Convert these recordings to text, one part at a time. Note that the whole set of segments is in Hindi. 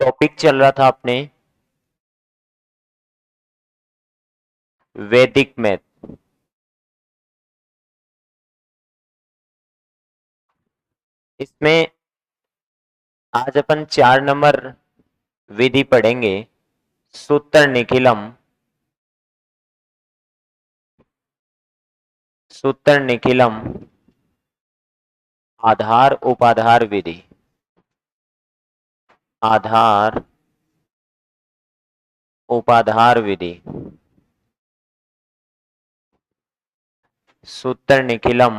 टॉपिक चल रहा था अपने वैदिक मैथ। इसमें आज अपन 4 नंबर विधि पढ़ेंगे, सूत्र निखिलम। सूत्र निखिलम आधार उपाधार विधि। आधार उपाधार विधि। सूत्र निखिलम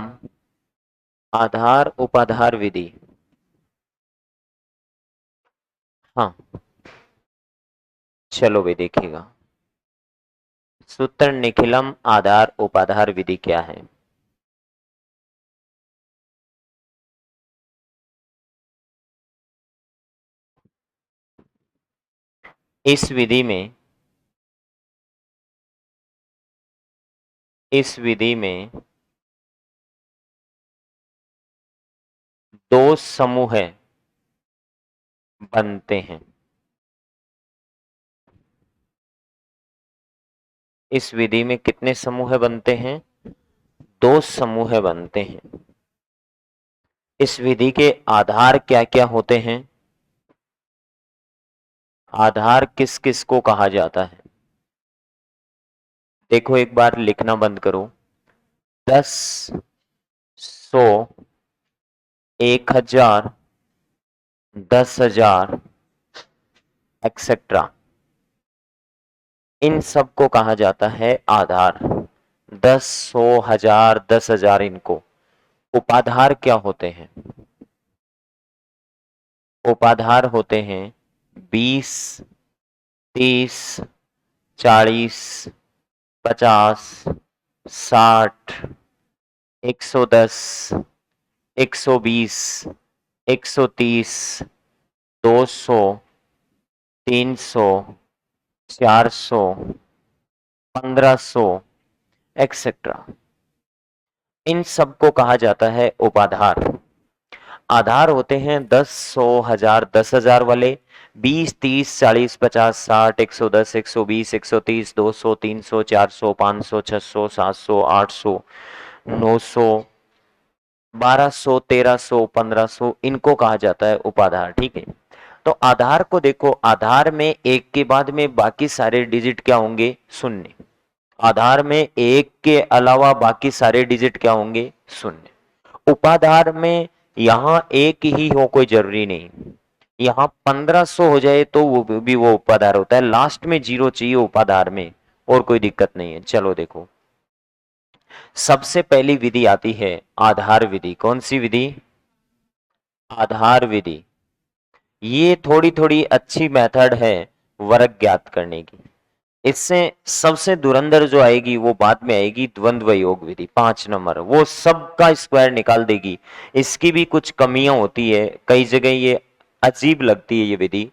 आधार उपाधार विधि। हाँ, चलो भी देखिएगा सूत्र निखिलम आधार उपाधार विधि क्या है। इस विधि में दो समूह बनते हैं। इस विधि में कितने समूह बनते हैं? दो समूह बनते हैं। इस विधि के आधार क्या क्या होते हैं? आधार किस किस को कहा जाता है? देखो, एक बार लिखना बंद करो। 10, 100, 1000, 10,000 एक्सेट्रा, इन सब को कहा जाता है आधार। 10, 100, 1000, 10,000 इनको उपाधार क्या होते हैं? उपाधार होते हैं 20, 30, 40, 50, 60, 110, 120, 130, 200, 300, 400, 1500 एक्सेट्रा, इन सबको कहा जाता है उपाधार। आधार होते हैं 10, 100, 1000, 10,000 वाले। 20, 30, 40, 50, 60, 110, 120, 130, 200, 300, 400, 500, 600, 700, 800, 900, 1200, 1300, 1500, इनको कहा जाता है उपाधार। ठीक है, तो आधार को देखो, आधार में एक के बाद में बाकी सारे डिजिट क्या होंगे? शून्य। आधार में एक के अलावा बाकी सारे डिजिट क्या होंगे? शून्य। उपाधार में यहां एक ही हो कोई जरूरी नहीं, यहां 1500 हो जाए तो वो भी वो उपाधार होता है। लास्ट में जीरो चाहिए उपाधार में, और कोई दिक्कत नहीं है। चलो देखो, सबसे पहली विधि आती है आधार विधि। कौन सी विधि? आधार विधि। ये थोड़ी थोड़ी अच्छी मेथड है वर्ग ज्ञात करने की। इससे सबसे धुरंधर जो आएगी वो बाद में आएगी द्वंद्व योग विधि, 5 नंबर, वो सबका स्क्वायर निकाल देगी। इसकी भी कुछ कमियां होती है, कई जगह ये अजीब लगती है ये विधि।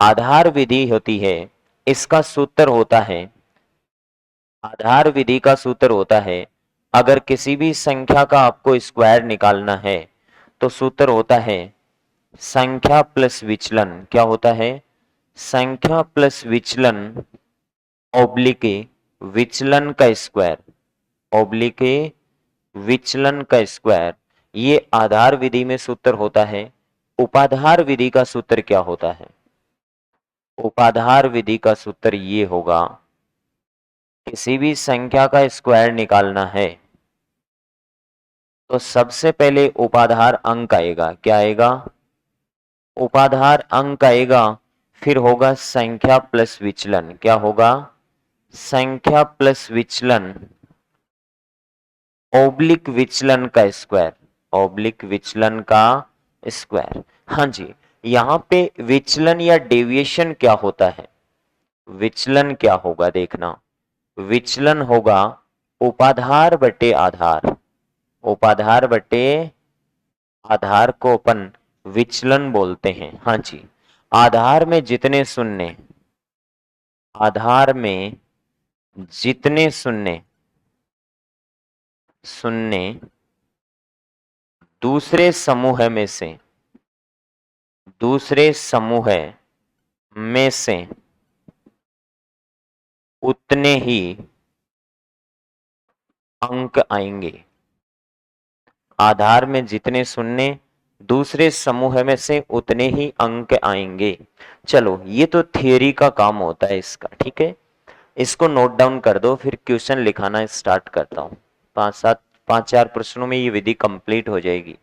आधार विधि होती है, इसका सूत्र होता है, आधार विधि का सूत्र होता है, अगर किसी भी संख्या का आपको स्क्वायर निकालना है तो सूत्र होता है संख्या प्लस विचलन। क्या होता है? संख्या प्लस विचलन ओब्लिके विचलन का स्क्वायर, ओब्लिके विचलन का स्क्वायर, ये आधार विधि में सूत्र होता है। उपाधार विधि का सूत्र क्या होता है? उपाधार विधि का सूत्र ये होगा, किसी भी संख्या का स्क्वायर निकालना है तो सबसे पहले उपाधार अंक आएगा। क्या आएगा? उपाधार अंक आएगा, फिर होगा संख्या प्लस विचलन। क्या होगा? संख्या प्लस विचलन ओब्लिक विचलन का स्क्वायर, ओब्लिक विचलन का स्क्वायर। हाँ जी, यहां पे विचलन या डेविएशन क्या होता है? विचलन क्या होगा देखना, विचलन होगा उपाधार बटे आधार। उपाधार बटे आधार को अपन विचलन बोलते हैं। हाँ जी, आधार में जितने शून्य, आधार में जितने शून्य, शून्य दूसरे समूह में से, दूसरे समूह में से उतने ही अंक आएंगे। आधार में जितने शून्य, दूसरे समूह में से उतने ही अंक आएंगे। चलो ये तो थियरी का काम होता है इसका, ठीक है। इसको नोट डाउन कर दो, फिर क्वेश्चन लिखाना स्टार्ट करता हूं। 5-4 प्रश्नों में ये विधि कंप्लीट हो जाएगी।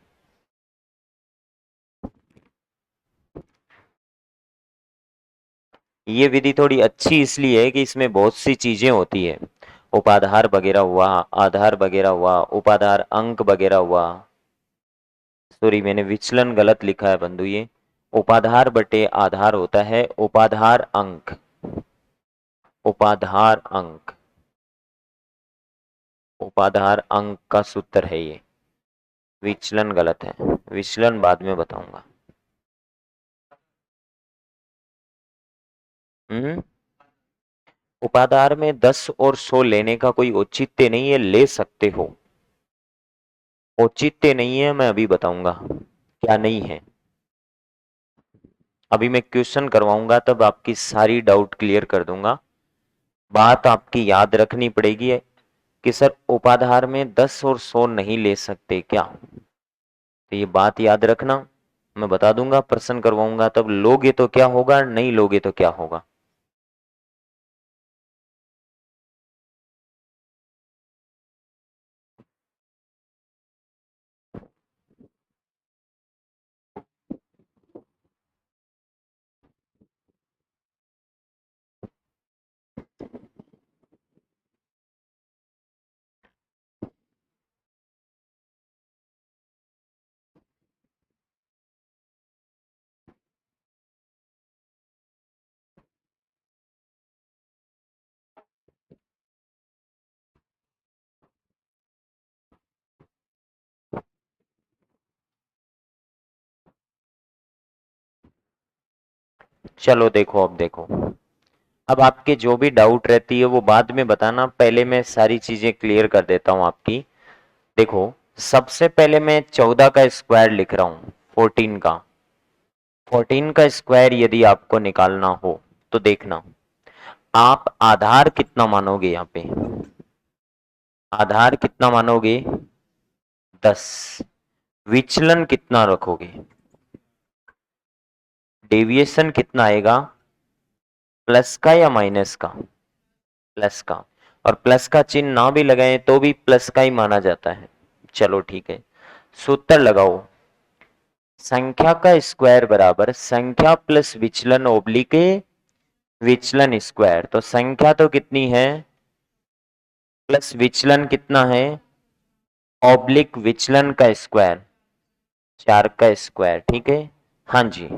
ये विधि थोड़ी अच्छी इसलिए है कि इसमें बहुत सी चीजें होती है। उपाधार वगैरह हुआ, आधार वगैरह हुआ, उपाधार अंक वगैरह हुआ। सॉरी, मैंने विचलन गलत लिखा है बंधु। ये उपाधार बटे आधार होता है उपाधार अंक। उपाधार अंक, उपाधार अंक का सूत्र है ये। विचलन गलत है, विचलन बाद में बताऊंगा। उपाधार में 10 और 100 लेने का कोई औचित्य नहीं है, ले सकते हो। औचित्य नहीं है, मैं अभी बताऊंगा क्या नहीं है। अभी मैं क्वेश्चन करवाऊंगा तब आपकी सारी डाउट क्लियर कर दूंगा। बात आपकी याद रखनी पड़ेगी कि सर उपाधार में 10 और 100 नहीं ले सकते क्या, तो ये बात याद रखना। मैं बता दूंगा, प्रश्न करवाऊंगा तब लोगे तो क्या होगा, नहीं लोगे तो क्या होगा। चलो देखो, अब देखो, अब आपके जो भी डाउट रहती है वो बाद में बताना, पहले मैं सारी चीजें क्लियर कर देता हूं आपकी। देखो, सबसे पहले मैं 14 का स्क्वायर लिख रहा हूं। 14 का स्क्वायर यदि आपको निकालना हो तो देखना, आप आधार कितना मानोगे यहाँ पे, आधार कितना मानोगे 10, विचलन कितना रखोगे, डेविएशन कितना आएगा, प्लस का या माइनस का, प्लस का। और प्लस का चिन्ह ना भी लगाएं तो भी प्लस का ही माना जाता है। चलो ठीक है, सूत्र लगाओ। संख्या का स्क्वायर बराबर संख्या प्लस विचलन ओब्लिक विचलन स्क्वायर। तो संख्या तो कितनी है, प्लस विचलन कितना है, ऑब्लिक विचलन का स्क्वायर, 4 का स्क्वायर, ठीक है। हाँ जी,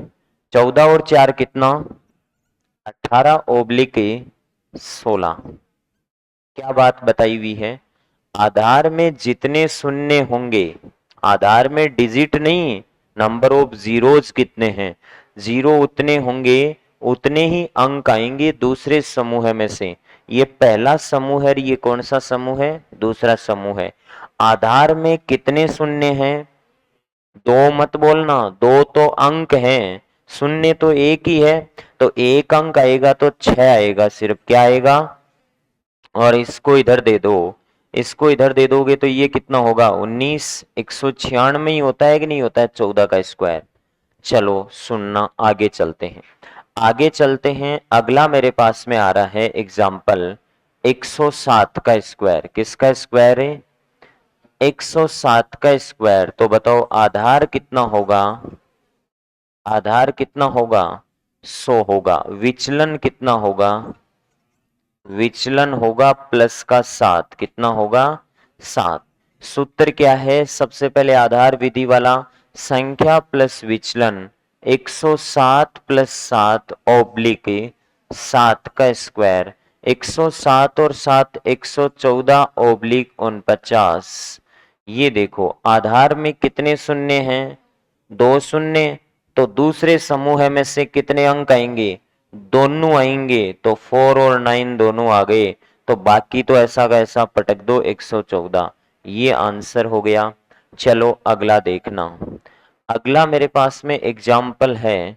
14 और 4 कितना, 18 ओब्लिक 16। क्या बात बताई हुई है, आधार में जितने शून्य होंगे, आधार में डिजिट नहीं, नंबर ऑफ जीरोज कितने हैं, जीरो उतने होंगे, उतने ही अंक आएंगे दूसरे समूह में से। ये पहला समूह है, ये कौन सा समूह है, दूसरा समूह है। आधार में कितने शून्य हैं, दो मत बोलना, दो तो अंक हैं, शून्य तो एक ही है, तो एक अंक आएगा तो 6 आएगा सिर्फ, क्या आएगा। और इसको इधर दे दो, इसको इधर दे दोगे तो ये कितना होगा 19, 196 ही होता है कि नहीं होता है 14 का स्क्वायर। चलो सुनना, आगे चलते हैं, आगे चलते हैं। अगला मेरे पास में आ रहा है एग्जाम्पल 107 का स्क्वायर। किसका स्क्वायर है, 107 का स्क्वायर। तो बताओ आधार कितना होगा, आधार कितना होगा 100 होगा, विचलन कितना होगा, विचलन होगा प्लस का 7, कितना होगा 7। सूत्र क्या है, सबसे पहले आधार विधि वाला, संख्या प्लस विचलन 107 प्लस 7 ओब्लिक 7 का स्क्वायर। 107 और 7 114 ओब्लिक 49। ये देखो आधार में कितने शून्य हैं, दो शून्य, तो दूसरे समूह में से कितने अंक आएंगे, दोनों आएंगे, तो 4 और 9 दोनों आ गए, तो बाकी तो ऐसा का ऐसा पटक दो 114। ये आंसर हो गया। चलो अगला देखना, अगला मेरे पास में एग्जाम्पल है,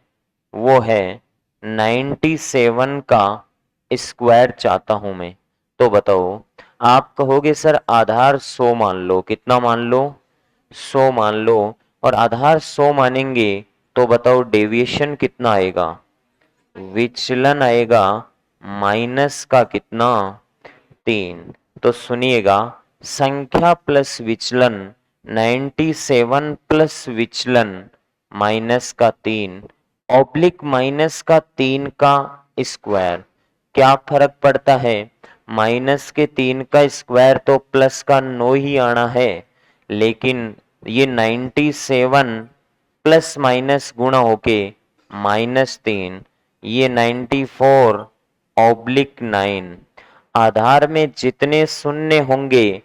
वो है 97 का स्क्वायर चाहता हूं मैं, तो बताओ। आप कहोगे सर आधार 100 मान लो, कितना मान लो, 100 मान लो, और आधार 100 मानेंगे तो बताओ डेविएशन कितना आएगा, विचलन आएगा माइनस का कितना, 3। तो सुनिएगा, संख्या प्लस विचलन 97 प्लस विचलन माइनस का 3 ऑब्लिक माइनस का 3 का स्क्वायर। क्या फर्क पड़ता है, माइनस के 3 का स्क्वायर तो प्लस का 9 ही आना है, लेकिन ये 97 प्लस माइनस गुणा होके -3, ये 94 ऑब्लिक 9। आधार में जितने शून्य होंगे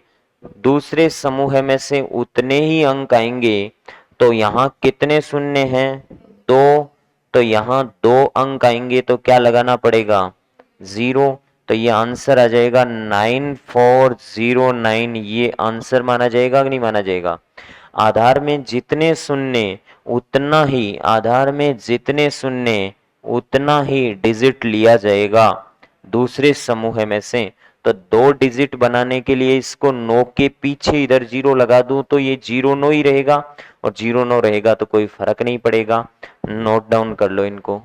दूसरे समूह में से उतने ही अंक आएंगे। तो यहाँ कितने शून्य हैं, 2, तो यहाँ 2 अंक आएंगे, तो क्या लगाना पड़ेगा, 0। तो ये आंसर आ जाएगा 9409, ये आंसर माना जाएगा कि नहीं माना जाएगा। आधार में जितने शून्य उतना ही, आधार में जितने शून्य उतना ही डिजिट लिया जाएगा दूसरे समूह में से। तो 2 डिजिट बनाने के लिए इसको 9 के पीछे इधर 0 लगा दूं तो ये 0 9 ही रहेगा, और 0 9 रहेगा तो कोई फर्क नहीं पड़ेगा। नोट डाउन कर लो इनको।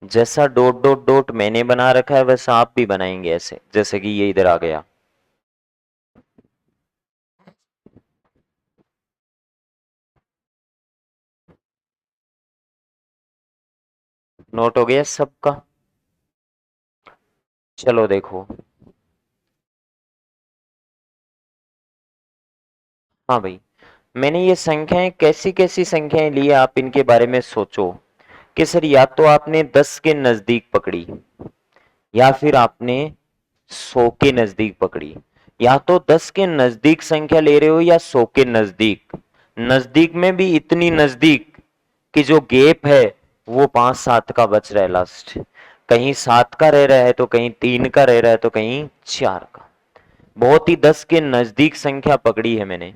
जैसा डॉट डॉट डॉट मैंने बना रखा है वैसा आप भी बनाएंगे ऐसे, जैसे कि ये इधर आ गया। नोट हो गया सबका। चलो देखो, हाँ भाई, मैंने ये संख्याएं कैसी कैसी संख्याएं ली है आप इनके बारे में सोचो कि सर या तो आपने 10 के नजदीक पकड़ी, या फिर आपने 100 के नजदीक पकड़ी। या तो 10 के नजदीक संख्या ले रहे हो या 100 के नजदीक, नजदीक में भी इतनी नजदीक कि जो गैप है वो 5 7 का बच रहा है लास्ट, कहीं 7 का रह रहा है तो कहीं 3 का रह रहा है तो कहीं 4 का। बहुत ही 10 के नजदीक संख्या पकड़ी है मैंने।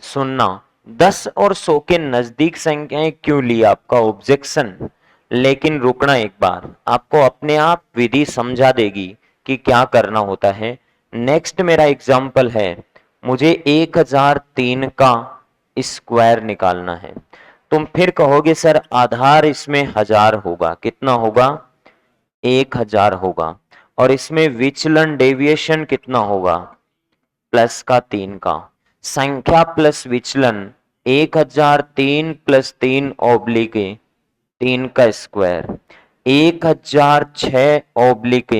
सुनना, 10 और 100 के नजदीक संख्याएं क्यों ली, आपका ऑब्जेक्शन, लेकिन रुकना एक बार, आपको अपने आप विधि समझा देगी कि क्या करना होता है। नेक्स्ट मेरा एग्जाम्पल है, मुझे 1003 का स्क्वायर निकालना है। तुम फिर कहोगे सर आधार इसमें 1000 होगा, कितना होगा, 1000 होगा, और इसमें विचलन डेविएशन कितना होगा, प्लस का 3 का। संख्या प्लस विचलन 1003 प्लस 3 ऑब्लिक 3 का स्क्वायर, 1006 ऑब्लिक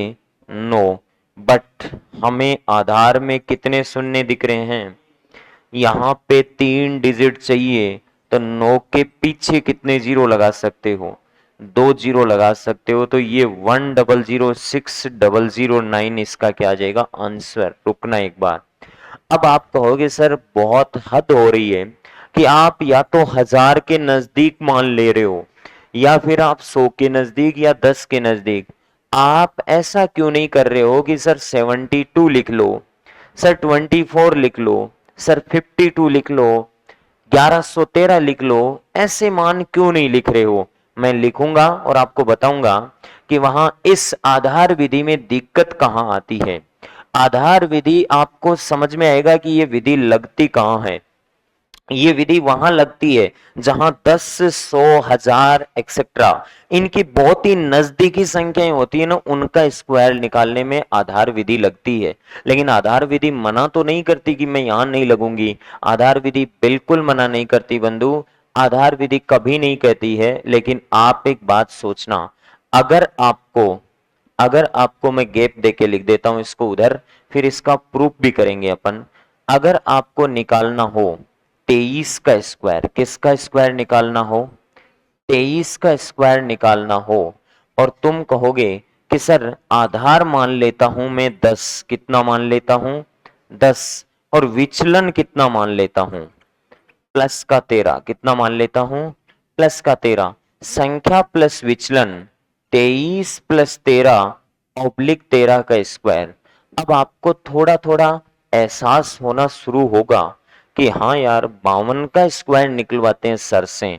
9। बट हमें आधार में कितने शून्य दिख रहे हैं, यहाँ पे 3 डिजिट चाहिए, तो 9 के पीछे कितने 0 लगा सकते हो, 2 0 लगा सकते हो। तो ये 1006,009 इसका क्या आ जाएगा आंसर। रुकना एक बार, अब आप कहोगे सर बहुत हद हो रही है कि आप या तो 1000 के नजदीक मान ले रहे हो, या फिर आप 100 के नजदीक या 10 के नजदीक। आप ऐसा क्यों नहीं कर रहे हो कि सर 72 लिख लो, सर 24 लिख लो, सर 52 लिख लो, 1113 लिख लो, ऐसे मान क्यों नहीं लिख रहे हो। मैं लिखूंगा और आपको बताऊंगा कि वहां इस आधार विधि में दिक्कत कहां आती है। आधार विधि आपको समझ में आएगा कि ये विधि लगती कहां है। ये विधि वहां लगती है जहां 10 100 1000 एक्सेट्रा इनकी बहुत ही नजदीकी संख्याएं होती है ना, उनका स्क्वायर निकालने में आधार विधि लगती है। लेकिन आधार विधि मना तो नहीं करती कि मैं यहां नहीं लगूंगी, आधार विधि बिल्कुल मना नहीं करती बंधु, आधार विधि कभी नहीं कहती है। लेकिन आप एक बात सोचना, अगर आपको अगर आपको मैं गैप देके लिख देता हूं इसको उधर, फिर इसका प्रूफ भी करेंगे अपन। अगर आपको निकालना हो 23 का स्क्वायर, किसका स्क्वायर निकालना हो, 23 का स्क्वायर निकालना हो, और तुम कहोगे कि सर आधार मान लेता हूं मैं 10, कितना मान लेता हूं 10, और विचलन कितना मान लेता हूं प्लस का 13, कितना मान लेता हूं, प्लस का 13, संख्या प्लस विचलन 23 प्लस 13 ऑब्लिक 13 का स्क्वायर। अब आपको थोड़ा थोड़ा एहसास होना शुरू होगा कि हाँ यार 52 का स्क्वायर निकलवाते हैं सर से,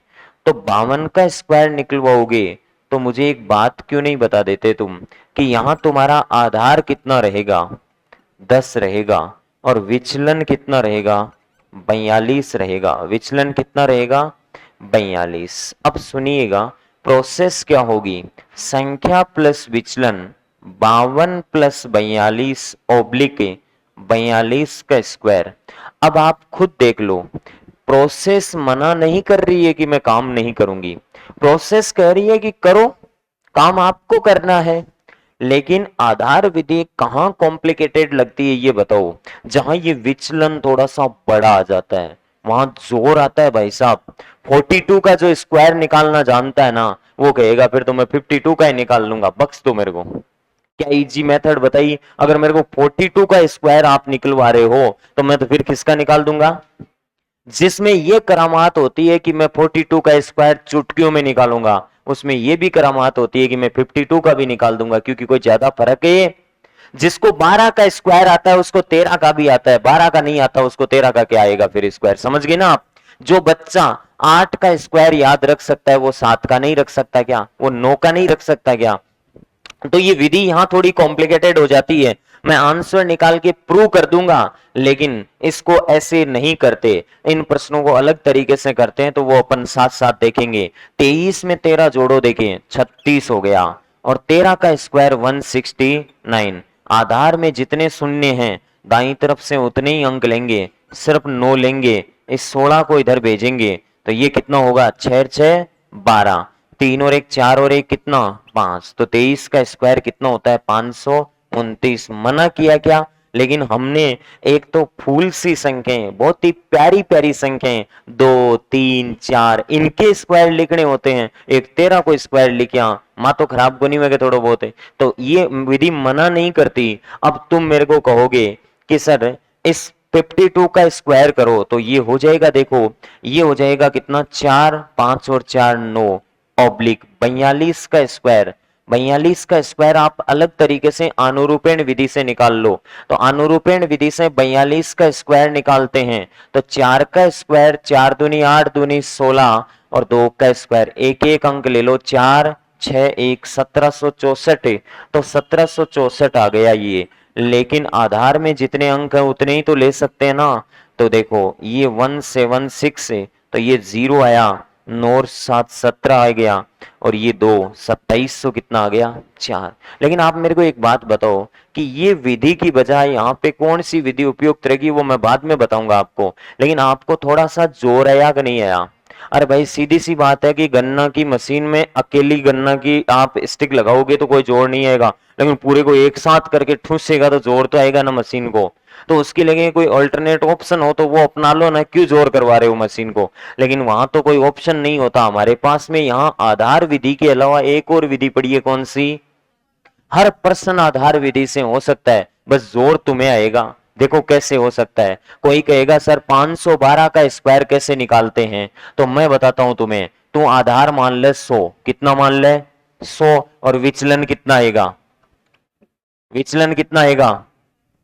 तो 52 का स्क्वायर निकलवाओगे तो मुझे एक बात क्यों नहीं बता देते तुम कि यहां तुम्हारा आधार कितना रहेगा, 10 रहेगा, और विचलन कितना रहेगा, 42 रहेगा। विचलन कितना रहेगा, 42। अब सुनिएगा प्रोसेस क्या होगी, संख्या प्लस विचलन 52 प्लस 42 ओब्लिक 42 का स्क्वायर। अब आप खुद देख लो, प्रोसेस मना नहीं कर रही है कि मैं काम नहीं करूंगी, प्रोसेस कह रही है कि करो, काम आपको करना है। लेकिन आधार विधि कहां कॉम्प्लिकेटेड लगती है ये बताओ, जहां ये विचलन थोड़ा सा बड़ा आ जाता है वहां जोर आता है भाई साहब। 42 का जो स्क्वायर निकालना जानता है ना वो कहेगा फिर तो मैं 52 का ही निकाल लूंगा, बख्श दो मेरे को। क्या इजी मेथड बताइए, अगर मेरे को 42 का स्क्वायर आप निकलवा रहे हो तो मैं तो फिर किसका निकाल दूंगा, जिसमें ये करामात होती है कि मैं 42 का स्क्वायर चुटकियों में निकालूंगा, उसमें ये भी करामात होती है कि मैं 52 का भी निकाल दूंगा, क्योंकि कोई ज्यादा फर्क है। जिसको 12 का स्क्वायर आता है उसको 13 का भी आता है, 12 का नहीं आता उसको 13 का क्या आएगा फिर स्क्वायर, समझ गए ना आप। जो बच्चा 8 का स्क्वायर याद रख सकता है वो 7 का नहीं रख सकता क्या, वो 9 का नहीं रख सकता क्या। तो ये विधि यहां थोड़ी कॉम्प्लिकेटेड हो जाती है, मैं आंसर निकाल के प्रूव कर दूंगा, लेकिन इसको ऐसे नहीं करते, इन प्रश्नों को अलग तरीके से करते हैं, तो वो अपन साथ साथ देखेंगे। 23 में 13 जोड़ो, देखें 36 हो गया, और 13 का स्क्वायर 169। आधार में जितने शून्य हैं दाईं तरफ से उतने ही अंक लेंगे, सिर्फ 9 लेंगे, इस 16 को इधर भेजेंगे, तो ये कितना होगा, 6 6 12, 3 और 1 4 और 1 कितना 5, तो 23 का स्क्वायर कितना होता है 529। मना किया क्या, लेकिन हमने एक तो फूल सी संख्याएं, बहुत ही प्यारी प्यारी संख्याएं 2 3 4 इनके स्क्वायर लिखने होते हैं, एक 13 को स्क्वायर लिखा, माँ तो खराब बनी हुई थोड़ा बहुत है, तो ये विधि मना नहीं करती। अब तुम मेरे को कहोगे कि सर इस 52 का स्क्वायर करो तो ये हो जाएगा, देखो ये हो जाएगा कितना 4 5 और 4 9 ऑब्लिक 42 का स्क्वायर। 42 का स्क्वायर आप अलग तरीके से अनुरूपेण विधि से निकाल लो, तो अनुरूपेण विधि से 42 का स्क्वायर निकालते हैं, तो 4 का स्क्वायर 4 दूनी 8 दूनी 16, और 2 का स्क्वायर एक एक अंक ले लो, 4 6 1 1764, तो 1764 आ गया ये। लेकिन आधार में जितने अंक है उतने ही तो ले सकते हैं ना, तो देखो ये 176 है, तो ये 0 आया, 9 और 7 17 आ गया, और ये 2 2700 कितना आ गया 4। लेकिन आप मेरे को एक बात बताओ कि ये विधि की बजाय यहाँ पे कौन सी विधि उपयुक्त रहेगी, वो मैं बाद में बताऊंगा आपको, लेकिन आपको थोड़ा सा जोर आया कि नहीं आया। अरे भाई सीधी सी बात है कि गन्ना की मशीन में अकेली गन्ना की आप स्टिक लगाओगे तो कोई जोर नहीं आएगा, लेकिन पूरे को एक साथ करके ठूसेगा तो जोर तो आएगा ना मशीन को, तो उसके लिए कोई अल्टरनेट ऑप्शन हो तो वो अपना लो ना, क्यों जोर करवा रहे हो मशीन को। लेकिन वहां तो कोई ऑप्शन नहीं होता हमारे पास में, यहाँ आधार विधि के अलावा एक और विधि पड़ी है, कौन सी, हर प्रश्न आधार विधि से हो सकता है, बस जोर तुम्हें आएगा। देखो कैसे हो सकता है, कोई कहेगा सर 512 का स्क्वायर कैसे निकालते हैं, तो मैं बताता हूं तुम्हें, तू आधार मान ले 100, कितना मान ले 100, और विचलन कितना आएगा, विचलन कितना आएगा,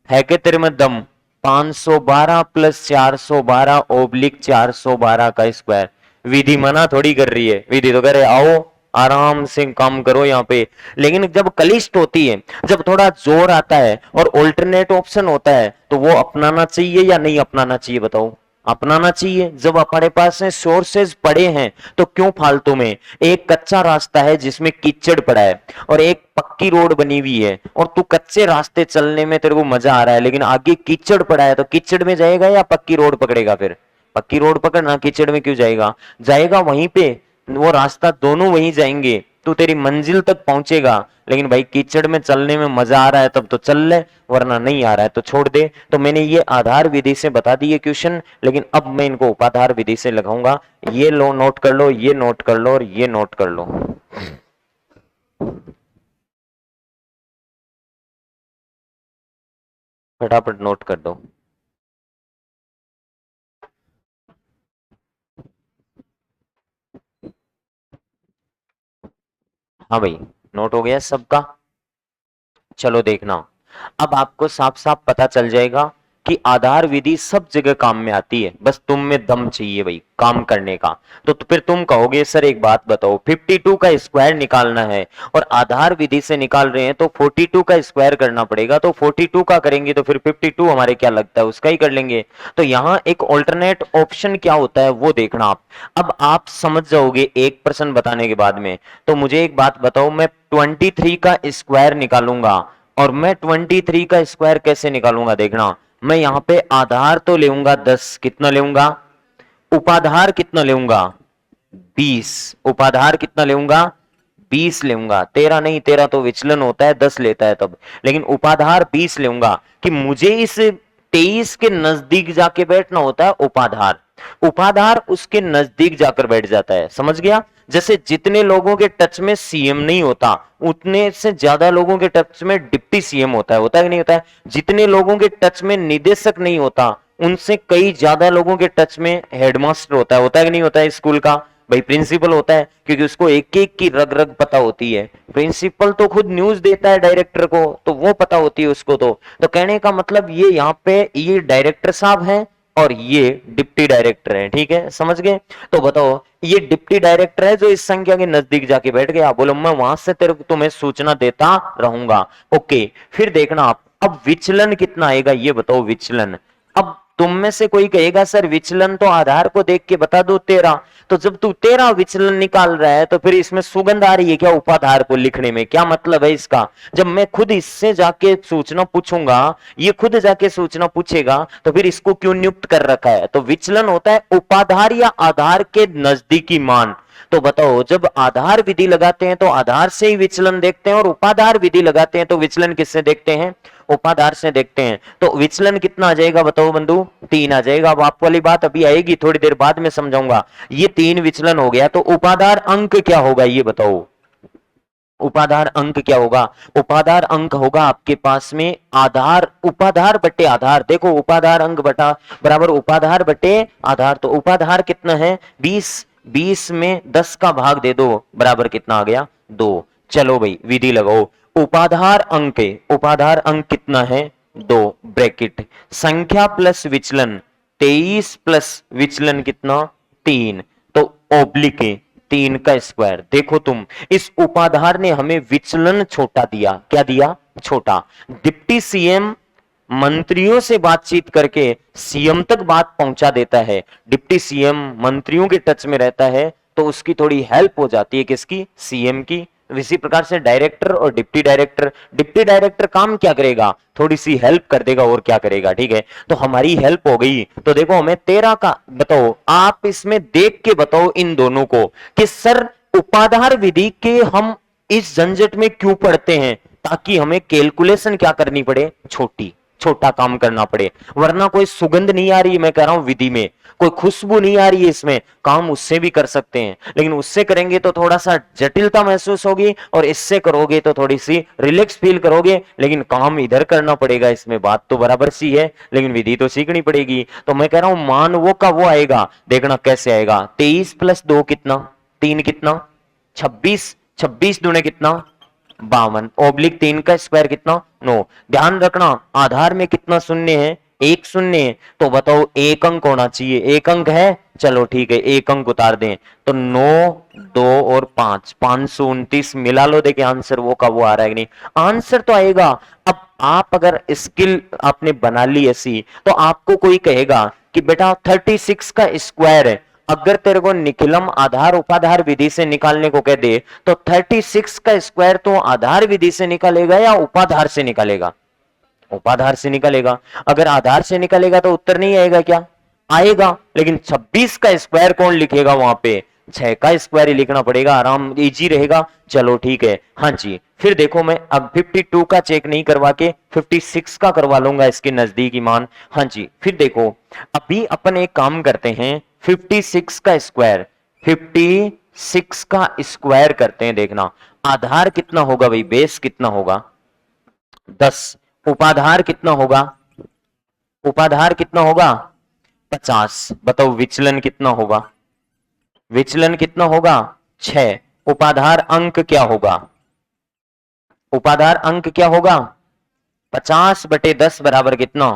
है कि तेरे में दम, 512 प्लस 412 ओब्लिक 412 का स्क्वायर। विधि मना थोड़ी कर रही है, विधि तो कह रहे आओ आराम से काम करो यहाँ पे। लेकिन जब कलिष्ट होती है, जब थोड़ा जोर आता है और ऑल्टरनेट ऑप्शन होता है, तो वो अपनाना चाहिए या नहीं अपनाना चाहिए बताओ, अपनाना चाहिए। जब हमारे पास में सोर्सेज पड़े हैं तो क्यों फालतू में, एक कच्चा रास्ता है जिसमें कीचड़ पड़ा है और एक पक्की रोड बनी हुई है, और तू कच्चे रास्ते चलने में तेरे को मजा आ रहा है, लेकिन आगे कीचड़ पड़ा है, तो कीचड़ में जाएगा या पक्की रोड पकड़ेगा, फिर पक्की रोड पकड़ना, कीचड़ में क्यों जाएगा, जाएगा वहीं पे, वो रास्ता दोनों वहीं जाएंगे, तू तेरी मंजिल तक पहुंचेगा। लेकिन भाई कीचड़ में चलने में मजा आ रहा है तब तो चल ले, वरना नहीं आ रहा है तो छोड़ दे। तो मैंने ये आधार विधि से बता दी ये क्वेश्चन, लेकिन अब मैं इनको उपाधार विधि से लगाऊंगा। ये लो नोट कर लो, ये नोट कर लो, और ये नोट कर लो। फटाफट नोट कर दो। हाँ भाई, नोट हो गया सबका। चलो देखना, अब आपको साफ साफ पता चल जाएगा कि आधार विधि सब जगह काम में आती है, बस तुम में दम चाहिए भाई काम करने का। तो फिर तुम कहोगे सर एक बात बताओ, 52 का स्क्वायर निकालना है और आधार विधि से निकाल रहे हैं तो 42 का स्क्वायर करना पड़ेगा, तो 42 का करेंगे तो फिर 52 हमारे क्या लगता है उसका ही कर लेंगे। तो यहाँ एक ऑल्टरनेट ऑप्शन क्या होता है वो देखना आप। अब आप समझ जाओगे एक प्रश्न बताने के बाद में। तो मुझे एक बात बताओ, मैं 23 का स्क्वायर निकालूंगा, और मैं 23 का स्क्वायर कैसे निकालूंगा देखना। मैं यहां पे आधार तो लेऊंगा 10, कितना लेऊंगा, उपाधार कितना लेऊंगा 20, उपाधार कितना लेऊंगा 20 लेऊंगा, 13 नहीं, 13 तो विचलन होता है 10 लेता है तब, लेकिन उपाधार 20 लेऊंगा। कि मुझे इस 23 के नजदीक जाके बैठना होता है उपाधार, उपाधार उसके नजदीक जाकर बैठ जाता है, समझ गया। जैसे जितने लोगों के टच में सीएम नहीं होता उतने से ज्यादा लोगों के टच में डिप्टी सीएम होता है कि नहीं होता है। जितने लोगों के टच में निदेशक नहीं होता उनसे कई ज्यादा लोगों के टच में हेडमास्टर होता है कि नहीं होता है स्कूल का। भाई प्रिंसिपल होता है क्योंकि उसको एक एक की रग रग पता होती है। प्रिंसिपल तो खुद न्यूज देता है डायरेक्टर को, तो वो पता होती है उसको। तो कहने का मतलब ये यहाँ पे ये डायरेक्टर साहब हैं और ये डिप्टी डायरेक्टर है, ठीक है समझ गए। तो बताओ ये डिप्टी डायरेक्टर है जो इस संख्या के नजदीक जाके बैठ गया, बोलो मैं वहां से तेरे को तुम्हें सूचना देता रहूंगा। ओके, फिर देखना आप, अब विचलन कितना आएगा ये बताओ विचलन। अब तुम में से कोई कहेगा सर विचलन तो आधार को देख के बता दो 13, तो जब तू 13 विचलन निकाल रहा है तो फिर इसमें सुगंध आ रही है क्या उपाधार को लिखने में, क्या मतलब है इसका। जब मैं खुद इससे जाके सूचना पूछूंगा, ये खुद जाके सूचना पूछेगा, तो फिर इसको क्यों नियुक्त कर रखा है। तो विचलन होता है उपाधार या आधार के नजदीकी मान। तो बताओ जब आधार विधि लगाते हैं तो आधार से ही विचलन देखते हैं, और उपाधार विधि लगाते हैं तो विचलन किससे देखते हैं, उपाधार से देखते हैं। तो विचलन कितना आ जाएगा बताओ बंधु, 3 आ जाएगा। अब आपको वाली बात अभी आएगी, थोड़ी देर बाद में समझाऊंगा। ये 3 विचलन हो गया, तो उपाधार अंक क्या होगा ये बताओ। उपाधार अंक क्या होगा, उपाधार अंक होगा आपके पास में आधार, उपाधार बटे आधार। देखो उपाधार अंक बटा बराबर उपाधार बटे आधार, तो उपाधार कितना है 20, 20 में 10 का भाग दे दो बराबर कितना आ गया 2। चलो भाई विधि लगाओ, उपाधार अंक, उपाधार अंक कितना है 2, ब्रैकेट संख्या प्लस विचलन 23 प्लस विचलन कितना 3, तो ओब्लिक 3 का स्क्वायर। देखो तुम इस उपाधार ने हमें विचलन छोटा दिया, क्या दिया छोटा। डिप्टी सीएम मंत्रियों से बातचीत करके सीएम तक बात पहुंचा देता है, डिप्टी सीएम मंत्रियों के टच में रहता है तो उसकी थोड़ी हेल्प हो जाती है, किसकी, सीएम की। इसी प्रकार से डायरेक्टर और डिप्टी डायरेक्टर, डिप्टी डायरेक्टर काम क्या करेगा, थोड़ी सी हेल्प कर देगा और क्या करेगा, ठीक है। तो हमारी हेल्प हो गई। तो देखो हमें 13 का बताओ, आप इसमें देख के बताओ इन दोनों को कि सर उपाधार विधि के हम इस झंझट में क्यों पढ़ते हैं, ताकि हमें कैलकुलेशन क्या करनी पड़े, छोटा काम करना पड़े। वरना कोई सुगंध नहीं आ रही, मैं कह रहा हूं विधि में कोई खुशबू नहीं आ रही है, इसमें काम उससे भी कर सकते हैं, लेकिन उससे करेंगे तो थोड़ा सा जटिलता महसूस होगी, और इससे करोगे तो थोड़ी सी रिलैक्स फील करोगे, लेकिन काम इधर करना पड़ेगा। इसमें बात तो बराबर सी है, लेकिन विधि तो सीखनी पड़ेगी। तो मैं कह रहा हूं मान वो का वो आएगा, देखना कैसे आएगा। 23 प्लस 2 कितना 3 कितना 26, 26 दूने कितना 52, ओब्लिक 3 का स्क्वायर कितना 9। ध्यान रखना आधार में कितना शून्य है, एक शून्य है। तो बताओ एक अंक होना चाहिए, एक अंक है, चलो ठीक है एक अंक उतार दें। तो 9 2 और 5 529 मिला लो, देखिए आंसर वो का वो आ रहा है कि नहीं, आंसर तो आएगा। अब आप अगर स्किल आपने बना ली ऐसी, तो आपको कोई कहेगा कि बेटा 36 का स्क्वायर है, अगर तेरे को निखिलम आधार उपाधार विधि से निकालने को कह दे तो 36 का स्क्वायर तो आधार विधि से निकालेगा या उपाधार से निकालेगा, उपाधार से निकालेगा। अगर आधार से निकालेगा तो उत्तर नहीं आएगा, क्या आएगा, लेकिन 26 का स्क्वायर कौन लिखेगा वहां पे, 6 का स्क्वायर ही लिखना पड़ेगा, आराम इजी रहेगा। चलो ठीक है, हाँ जी। फिर देखो मैं अब 52 का चेक नहीं करवा के 56 का करवा लूंगा इसके नजदीकी मान। हाँ जी, फिर देखो अभी अपन एक काम करते हैं, 56 का स्क्वायर, 56 का स्क्वायर करते हैं। देखना आधार कितना होगा भाई, बेस कितना होगा 10, उपाधार कितना होगा, उपाधार कितना होगा 50। बताओ विचलन कितना होगा, विचलन कितना होगा 6, उपाधार अंक क्या होगा? उपाधार अंक क्या होगा? 50/10 बराबर कितना?